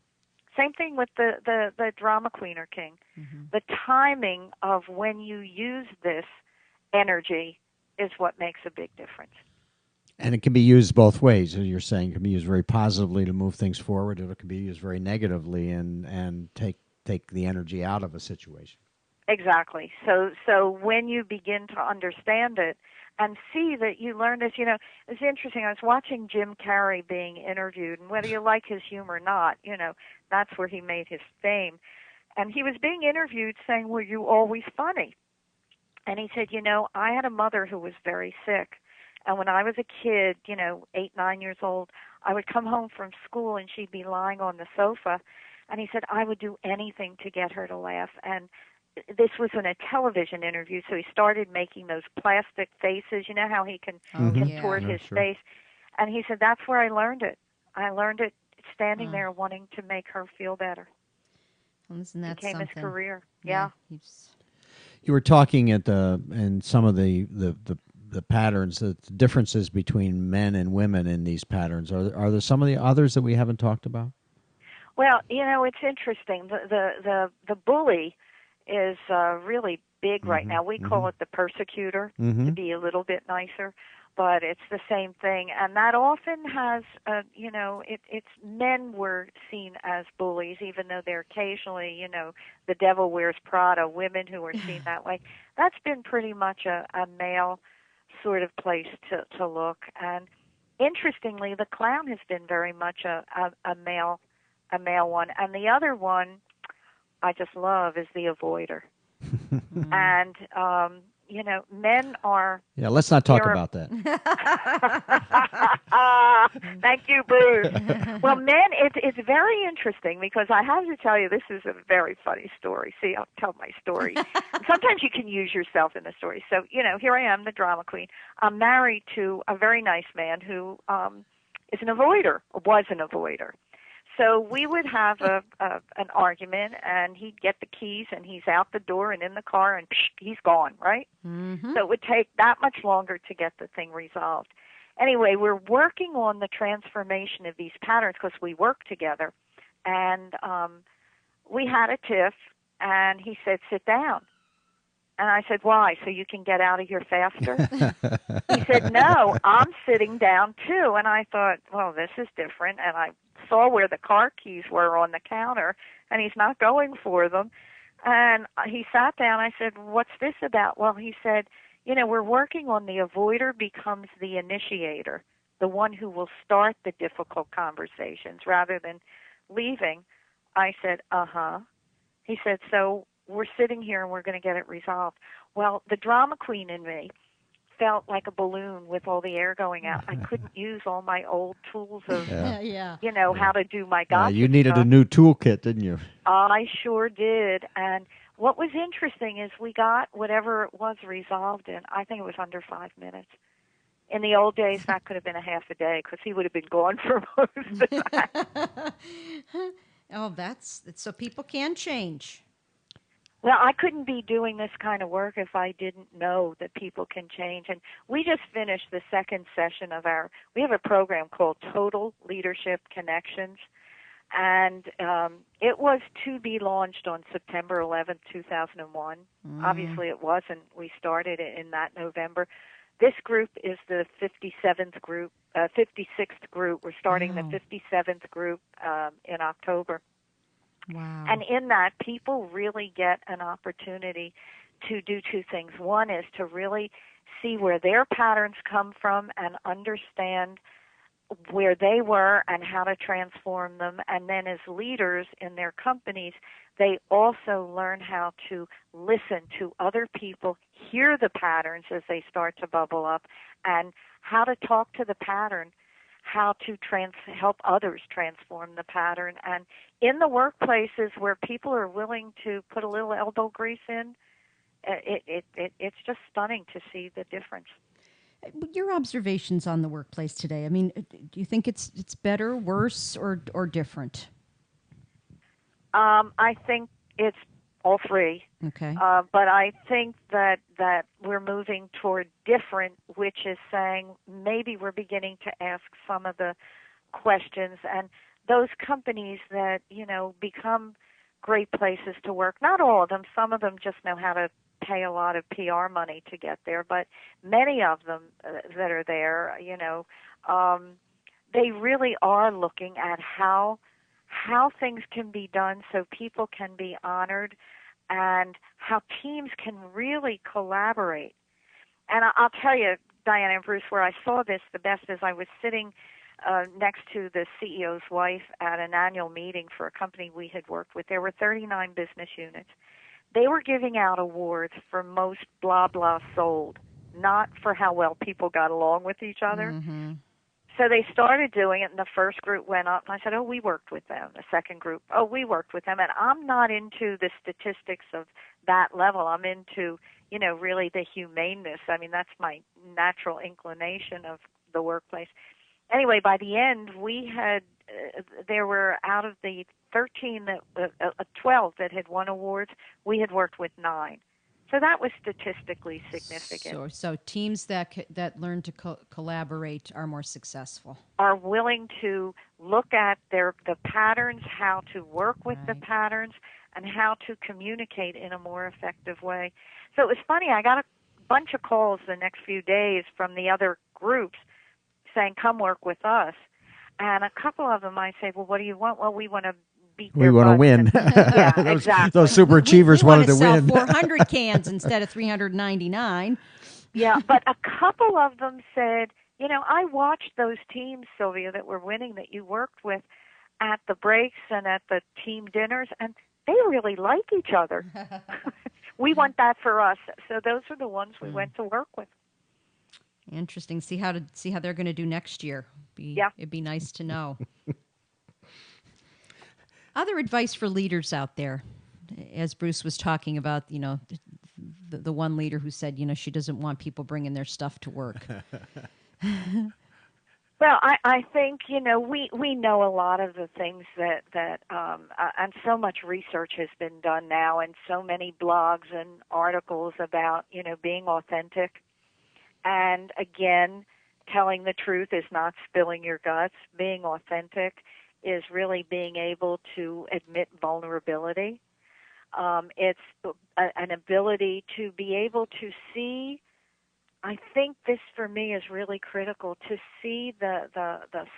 Same thing with the drama queen or king. Mm-hmm. The timing of when you use this energy is what makes a big difference. And it can be used both ways. As you're saying, it can be used very positively to move things forward, or it can be used very negatively and take the energy out of a situation. Exactly. So when you begin to understand it and see that you learn this, it's interesting. I was watching Jim Carrey being interviewed, and whether you like his humor or not, that's where he made his fame. And he was being interviewed saying, "Were you always funny?" And he said, I had a mother who was very sick. And when I was a kid, 8, 9 years old, I would come home from school and she'd be lying on the sofa. And he said, I would do anything to get her to laugh. And this was in a television interview, so he started making those plastic faces. You know how he can contort his face? And he said, that's where I learned it. I learned it standing there wanting to make her feel better. Well, isn't that became something? His career. Yeah. You were talking in some of the patterns, the differences between men and women in these patterns. Are there some of the others that we haven't talked about? Well, it's interesting. The bully is really big right now. We call it the persecutor, to be a little bit nicer, but it's the same thing. And that often has, it's men were seen as bullies, even though they're occasionally, the devil wears Prada, women who are seen that way. That's been pretty much a male sort of place to look. And interestingly, the clown has been very much a male one. And the other one I just love is the avoider. And, men are... Yeah, let's not talk about that. Thank you, Bruce. Well, men, it's very interesting because I have to tell you, this is a very funny story. See, I'll tell my story. Sometimes you can use yourself in the story. So, here I am, the drama queen. I'm married to a very nice man who is an avoider, or was an avoider. So we would have an argument, and he'd get the keys, and he's out the door and in the car, and he's gone, right? So it would take that much longer to get the thing resolved. Anyway, we're working on the transformation of these patterns because we work together. And we had a tiff, and he said, sit down. And I said, why, so you can get out of here faster? He said, no, I'm sitting down too. And I thought, well, this is different. And I saw where the car keys were on the counter, and he's not going for them. And he sat down. I said, what's this about? Well, he said, we're working on the avoider becomes the initiator, the one who will start the difficult conversations rather than leaving. I said, uh-huh. He said, so we're sitting here and we're going to get it resolved. Well, the drama queen in me felt like a balloon with all the air going out. I couldn't use all my old tools of, how to do my gotcha you needed stuff. A new toolkit, didn't you? I sure did. And what was interesting is we got whatever it was resolved in, I think it was under 5 minutes. In the old days, that could have been a half a day because he would have been gone for most of that. Oh, so people can change. Well, I couldn't be doing this kind of work if I didn't know that people can change. And we just finished the second session we have a program called Total Leadership Connections. And it was to be launched on September 11th, 2001. Obviously it wasn't. We started it in that November. This group is the 56th group. We're starting the 57th group in October. Wow. And in that, people really get an opportunity to do two things. One is to really see where their patterns come from and understand where they were and how to transform them. And then as leaders in their companies, they also learn how to listen to other people, hear the patterns as they start to bubble up, and how to talk to the pattern, how to help others transform the pattern. And in the workplaces where people are willing to put a little elbow grease in, it's just stunning to see the difference. Your observations on the workplace today, I mean, do you think it's better, worse, or different? I think it's all three. Okay. But I think that we're moving toward different, which is saying maybe we're beginning to ask some of the questions. And those companies that, become great places to work, not all of them, some of them just know how to pay a lot of PR money to get there, but many of them that are there, they really are looking at how things can be done so people can be honored and how teams can really collaborate. And I'll tell you, Diana and Bruce, where I saw this the best is I was sitting next to the CEO's wife at an annual meeting for a company we had worked with. There were 39 business units. They were giving out awards for most blah blah sold, not for how well people got along with each other. Mm-hmm. So they started doing it, and the first group went up, and I said, oh, we worked with them. The second group, oh, we worked with them. And I'm not into the statistics of that level. I'm into, really the humaneness. I mean, that's my natural inclination of the workplace. Anyway, by the end, we had, there were out of the 12 that had won awards, we had worked with 9. So that was statistically significant. So teams that learn to collaborate are more successful. Are willing to look at the patterns, how to work with the patterns, and how to communicate in a more effective way. So it was funny. I got a bunch of calls the next few days from the other groups saying, "Come work with us." And a couple of them, I say, "Well, what do you want?" "Well, we want to." We want to win. Yeah, exactly. Those super achievers wanted to win. 400 cans instead of 399. Yeah, but a couple of them said, I watched those teams, Sylvia, that were winning that you worked with at the breaks and at the team dinners, and they really like each other. We want that for us. So those are the ones we went to work with. Interesting. See how they're going to do next year. It'd be nice to know. Other advice for leaders out there, as Bruce was talking about, the one leader who said, she doesn't want people bringing their stuff to work. Well, I think, we know a lot of the things that and so much research has been done now, and so many blogs and articles about, being authentic. And again, telling the truth is not spilling your guts. Being authentic is really being able to admit vulnerability. It's an ability to be able to see. I think this for me is really critical, to see the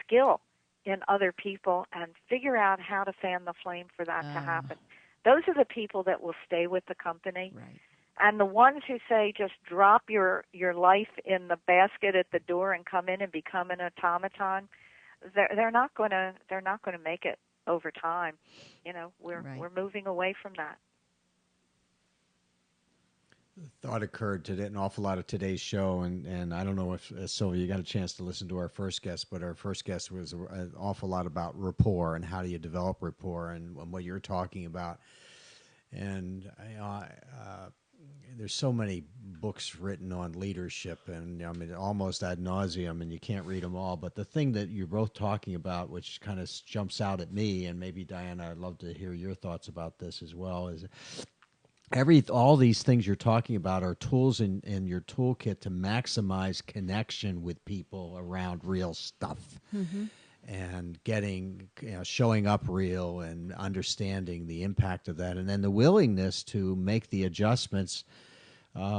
skill in other people and figure out how to fan the flame for that to happen. Those are the people that will stay with the company. Right. And the ones who say just drop your life in the basket at the door and come in and become an automaton, they're not going to make it over time. We're moving away from that. Thought occurred today, an awful lot of today's show, and I don't know if Sylvia, you got a chance to listen to our first guest, but our first guest was an awful lot about rapport and how do you develop rapport and what you're talking about. And there's so many books written on leadership, and almost ad nauseum, and you can't read them all. But the thing that you're both talking about, which kind of jumps out at me, and maybe Diana, I'd love to hear your thoughts about this as well, is all these things you're talking about are tools in your toolkit to maximize connection with people around real stuff. Mm-hmm. And getting, showing up real and understanding the impact of that, and then the willingness to make the adjustments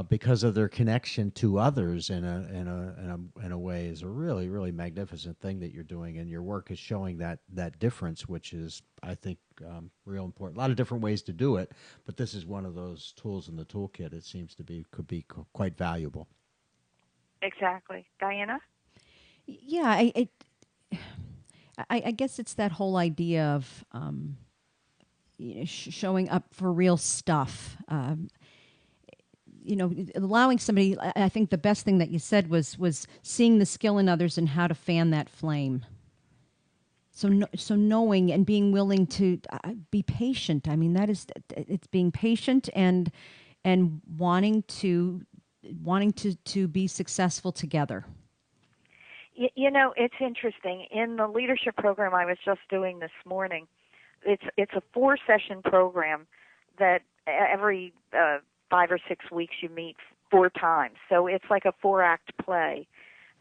because of their connection to others in a way is a really, really magnificent thing that you're doing, and your work is showing that difference, which is, I think, real important. A lot of different ways to do it, but this is one of those tools in the toolkit. It seems to be could be quite valuable. Exactly, Diana. Yeah, I guess it's that whole idea of showing up for real stuff. Allowing somebody. I think the best thing that you said was seeing the skill in others and how to fan that flame. So knowing and being willing to be patient. I mean, it's being patient and wanting to be successful together. It's interesting. In the leadership program I was just doing this morning, it's a 4-session program that every 5 or 6 weeks you meet 4 times. So it's like a 4-act play.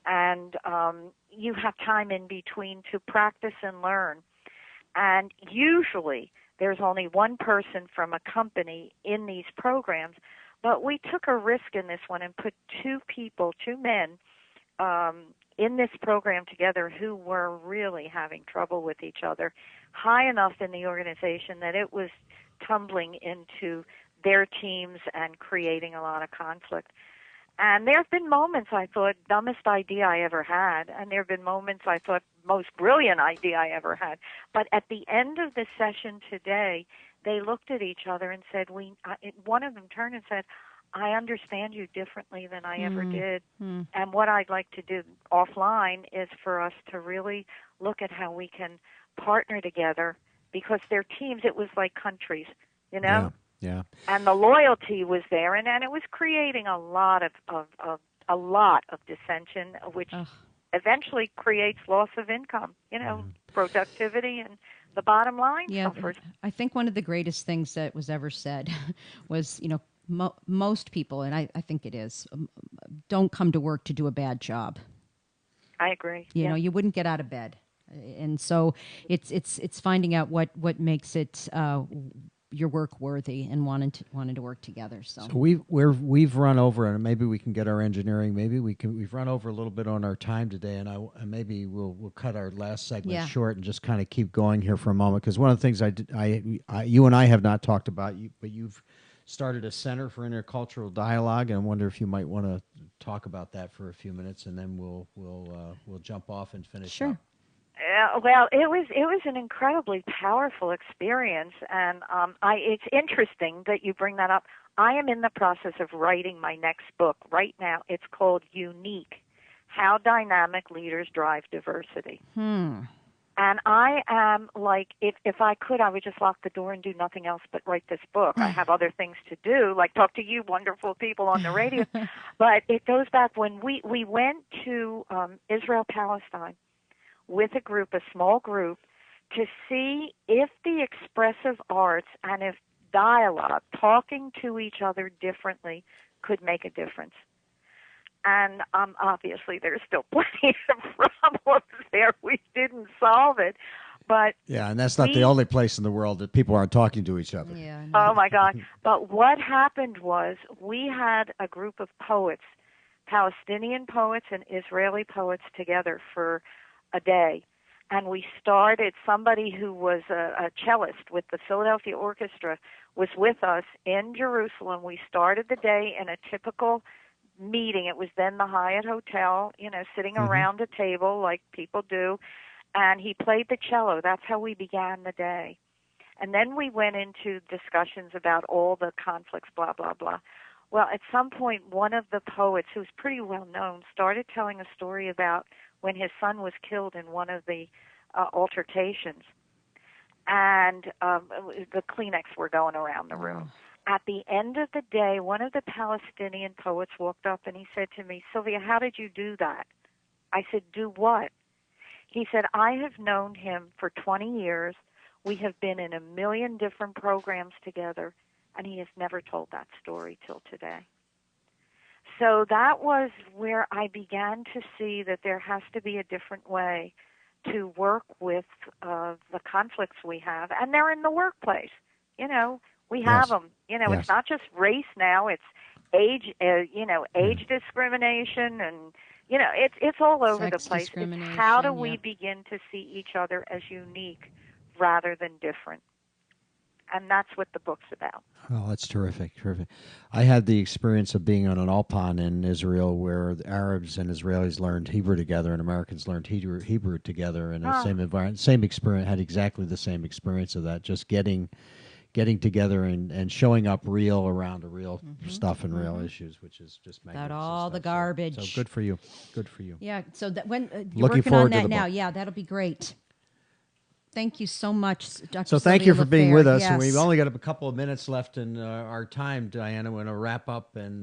And you have time in between to practice and learn. And usually there's only one person from a company in these programs, but we took a risk in this one and put 2 men, in this program together who were really having trouble with each other, high enough in the organization that it was tumbling into their teams and creating a lot of conflict. And there have been moments I thought, dumbest idea I ever had. And there have been moments I thought, most brilliant idea I ever had. But at the end of the session today, they looked at each other and said, one of them turned and said, I understand you differently than I ever did. And what I'd like to do offline is for us to really look at how we can partner together, because they're teams. It was like countries, you know? Yeah. And the loyalty was there, and it was creating a lot of dissension, which eventually creates loss of income, you know, productivity and the bottom line suffers. I think one of the greatest things that was ever said was, you know, most people, and I think it is, don't come to work to do a bad job. I agree. You know, you wouldn't get out of bed. And so it's finding out what makes it your work worthy and wanting to work together. So we've run over, and maybe we can get our engineering. We've run over a little bit on our time today, and maybe we'll cut our last segment short and just kind of keep going here for a moment, because one of the things you and I have not talked about, but you've started a Center for Intercultural Dialogue, and I wonder if you might want to talk about that for a few minutes, and then we'll jump off and finish up. Well, it was an incredibly powerful experience, and it's interesting that you bring that up. I am in the process of writing my next book right now. It's called Unique: How Dynamic Leaders Drive Diversity. And I am like, if I could, I would just lock the door and do nothing else but write this book. I have other things to do, like talk to you wonderful people on the radio. But it goes back when we went to Israel, Palestine, with a small group, to see if the expressive arts and if dialogue, talking to each other differently, could make a difference. And obviously there's still plenty of problems there. We didn't solve it. But and that's not the only place in the world that people aren't talking to each other. Yeah. Oh, my God. But what happened was we had a group of poets, Palestinian poets and Israeli poets together for a day. And we started, somebody who was a cellist with the Philadelphia Orchestra was with us in Jerusalem. We started the day in a typical meeting. It was then the Hyatt Hotel, you know, sitting around a table like people do. And he played the cello. That's how we began the day. And then we went into discussions about all the conflicts, blah, blah, blah. Well, at some point, one of the poets, who's pretty well known, started telling a story about when his son was killed in one of the altercations. And the Kleenex were going around the room. At the end of the day, one of the Palestinian poets walked up and he said to me, Sylvia, how did you do that? I said, do what? He said, I have known him for 20 years. We have been in a million different programs together, and he has never told that story till today. So that was where I began to see that there has to be a different way to work with the conflicts we have. And they're in the workplace. You know, we have them. You know, it's not just race now. It's age, age discrimination, and, you know, it's all over the place. It's how do we begin to see each other as unique rather than different? And that's what the book's about. Oh, that's terrific. I had the experience of being on an Alpan in Israel where the Arabs and Israelis learned Hebrew together and Americans learned Hebrew together in the same environment. Same experience, had exactly the same experience of that, just getting together and showing up real around the real stuff and real issues, which is just magnificent. Without all the garbage. So good for you. Yeah, so that when you're Looking working forward on to that the now, book. that'll be great. Thank you so much, Dr. So thank Sylvia you for being with us. Yes. And we've only got a couple of minutes left in our time, Diana. We're going to wrap up and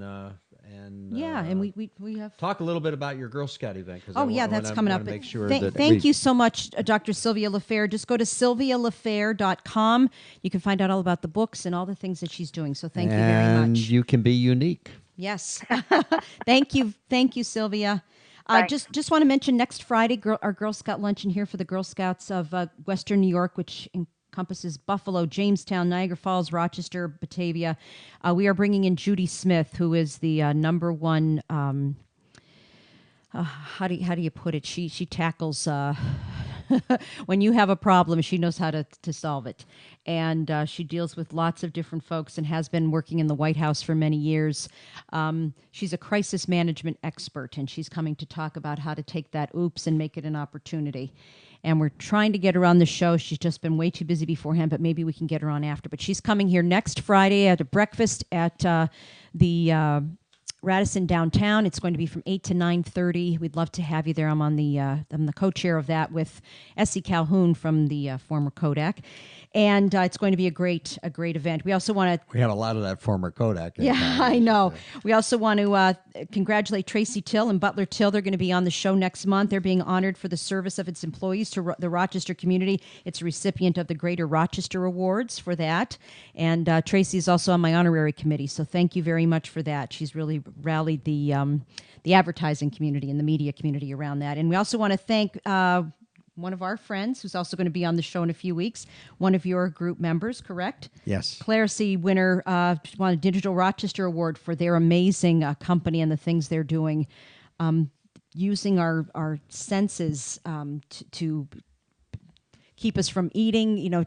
we have talk a little bit about your Girl Scout event. That's coming up. Make sure thank you so much, Dr. Sylvia LaFair. Just go to sylvialafair.com. You can find out all about the books and all the things that she's doing. So thank you very much. And you can be unique. Yes. Thank you, Sylvia. Just want to mention next Friday, our Girl Scout luncheon here for the Girl Scouts of Western New York, which encompasses Buffalo, Jamestown, Niagara Falls, Rochester, Batavia. We are bringing in Judy Smith, who is the number one. How do you put it? She tackles when you have a problem, she knows how to solve it. And she deals with lots of different folks and has been working in the White House for many years. She's a crisis management expert, and she's coming to talk about how to take that oops and make it an opportunity. And we're trying to get her on the show. She's just been way too busy beforehand, but maybe we can get her on after. But she's coming here next Friday at a breakfast at the Radisson downtown. It's going to be from 8 to 9:30. We'd love to have you there. I'm the co-chair of that with Essie Calhoun from the former Kodak. And it's going to be a great event. We also want to... We had a lot of that former Kodak. Yeah, I know. We also want to congratulate Tracy Till and Butler Till. They're going to be on the show next month. They're being honored for the service of its employees to the Rochester community. It's a recipient of the Greater Rochester Awards for that. And Tracy is also on my honorary committee, so thank you very much for that. She's really rallied the advertising community and the media community around that. And we also want to thank... one of our friends who's also going to be on the show in a few weeks, one of your group members, correct? Yes. Clarity winner won a Digital Rochester Award for their amazing company and the things they're doing, using our senses to keep us from eating,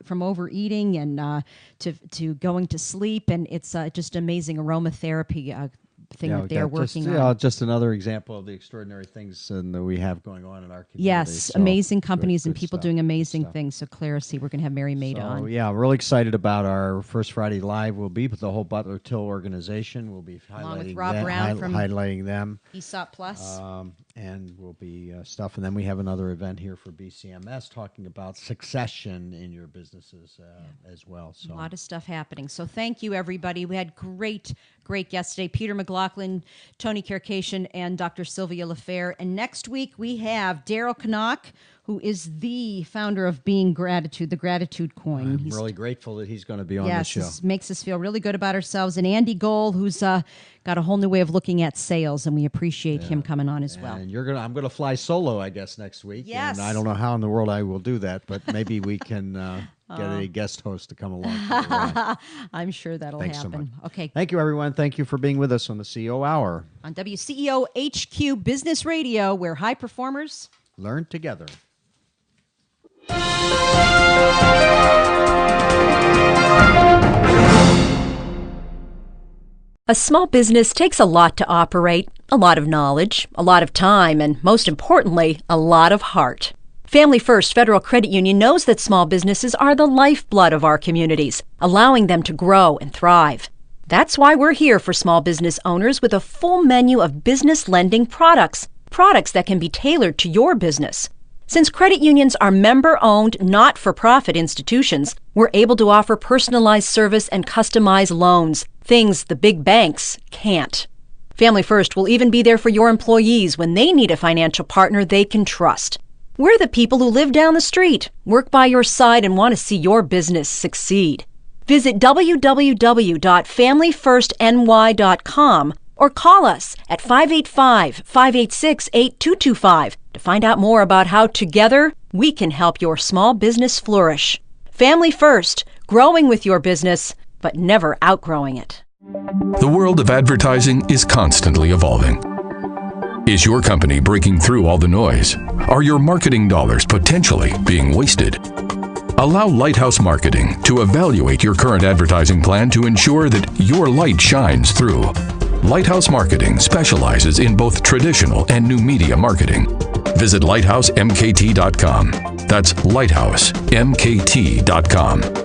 from overeating and to going to sleep. And it's just amazing aromatherapy thing that they're working on. Just another example of the extraordinary things that we have going on in our community. Yes, so amazing companies and people stuff, doing amazing things. So Clarity, we're going to have Mary Maida on. Yeah, we're really excited about our first Friday Live. We'll be with the whole Butler Till organization. We'll be along with highlighting Rob them, Brown from highlighting them. ESOP Plus. And we'll be stuff. And then we have another event here for BCMS talking about succession in your businesses as well. So a lot of stuff happening. So thank you, everybody. We had great guests today. Peter McLaughlin, Tony Kirkation, and Dr. Sylvia LaFair. And next week we have Daryl Knock, who is the founder of Being Gratitude, the Gratitude Coin. I'm really grateful that he's going to be on the show. Yes, makes us feel really good about ourselves. And Andy Gold, who's got a whole new way of looking at sales, and we appreciate him coming on as well. And I'm going to fly solo, I guess, next week. Yes. And I don't know how in the world I will do that, but maybe we can get a guest host to come along. I'm sure that'll Thanks happen. So much. Okay. Thank you, everyone. Thank you for being with us on the CEO Hour. On WCEO HQ Business Radio, where high performers learn together. A small business takes a lot to operate, a lot of knowledge, a lot of time, and most importantly, a lot of heart. Family First Federal Credit Union knows that small businesses are the lifeblood of our communities, allowing them to grow and thrive. That's why we're here for small business owners with a full menu of business lending products that can be tailored to your business. Since credit unions are member-owned, not-for-profit institutions, we're able to offer personalized service and customized loans, things the big banks can't. Family First will even be there for your employees when they need a financial partner they can trust. We're the people who live down the street, work by your side, and want to see your business succeed. Visit www.familyfirstny.com or call us at 585-586-8225 to find out more about how together we can help your small business flourish. Family First, growing with your business, but never outgrowing it. The world of advertising is constantly evolving. Is your company breaking through all the noise? Are your marketing dollars potentially being wasted? Allow Lighthouse Marketing to evaluate your current advertising plan to ensure that your light shines through. Lighthouse Marketing specializes in both traditional and new media marketing. Visit lighthousemkt.com. That's lighthousemkt.com.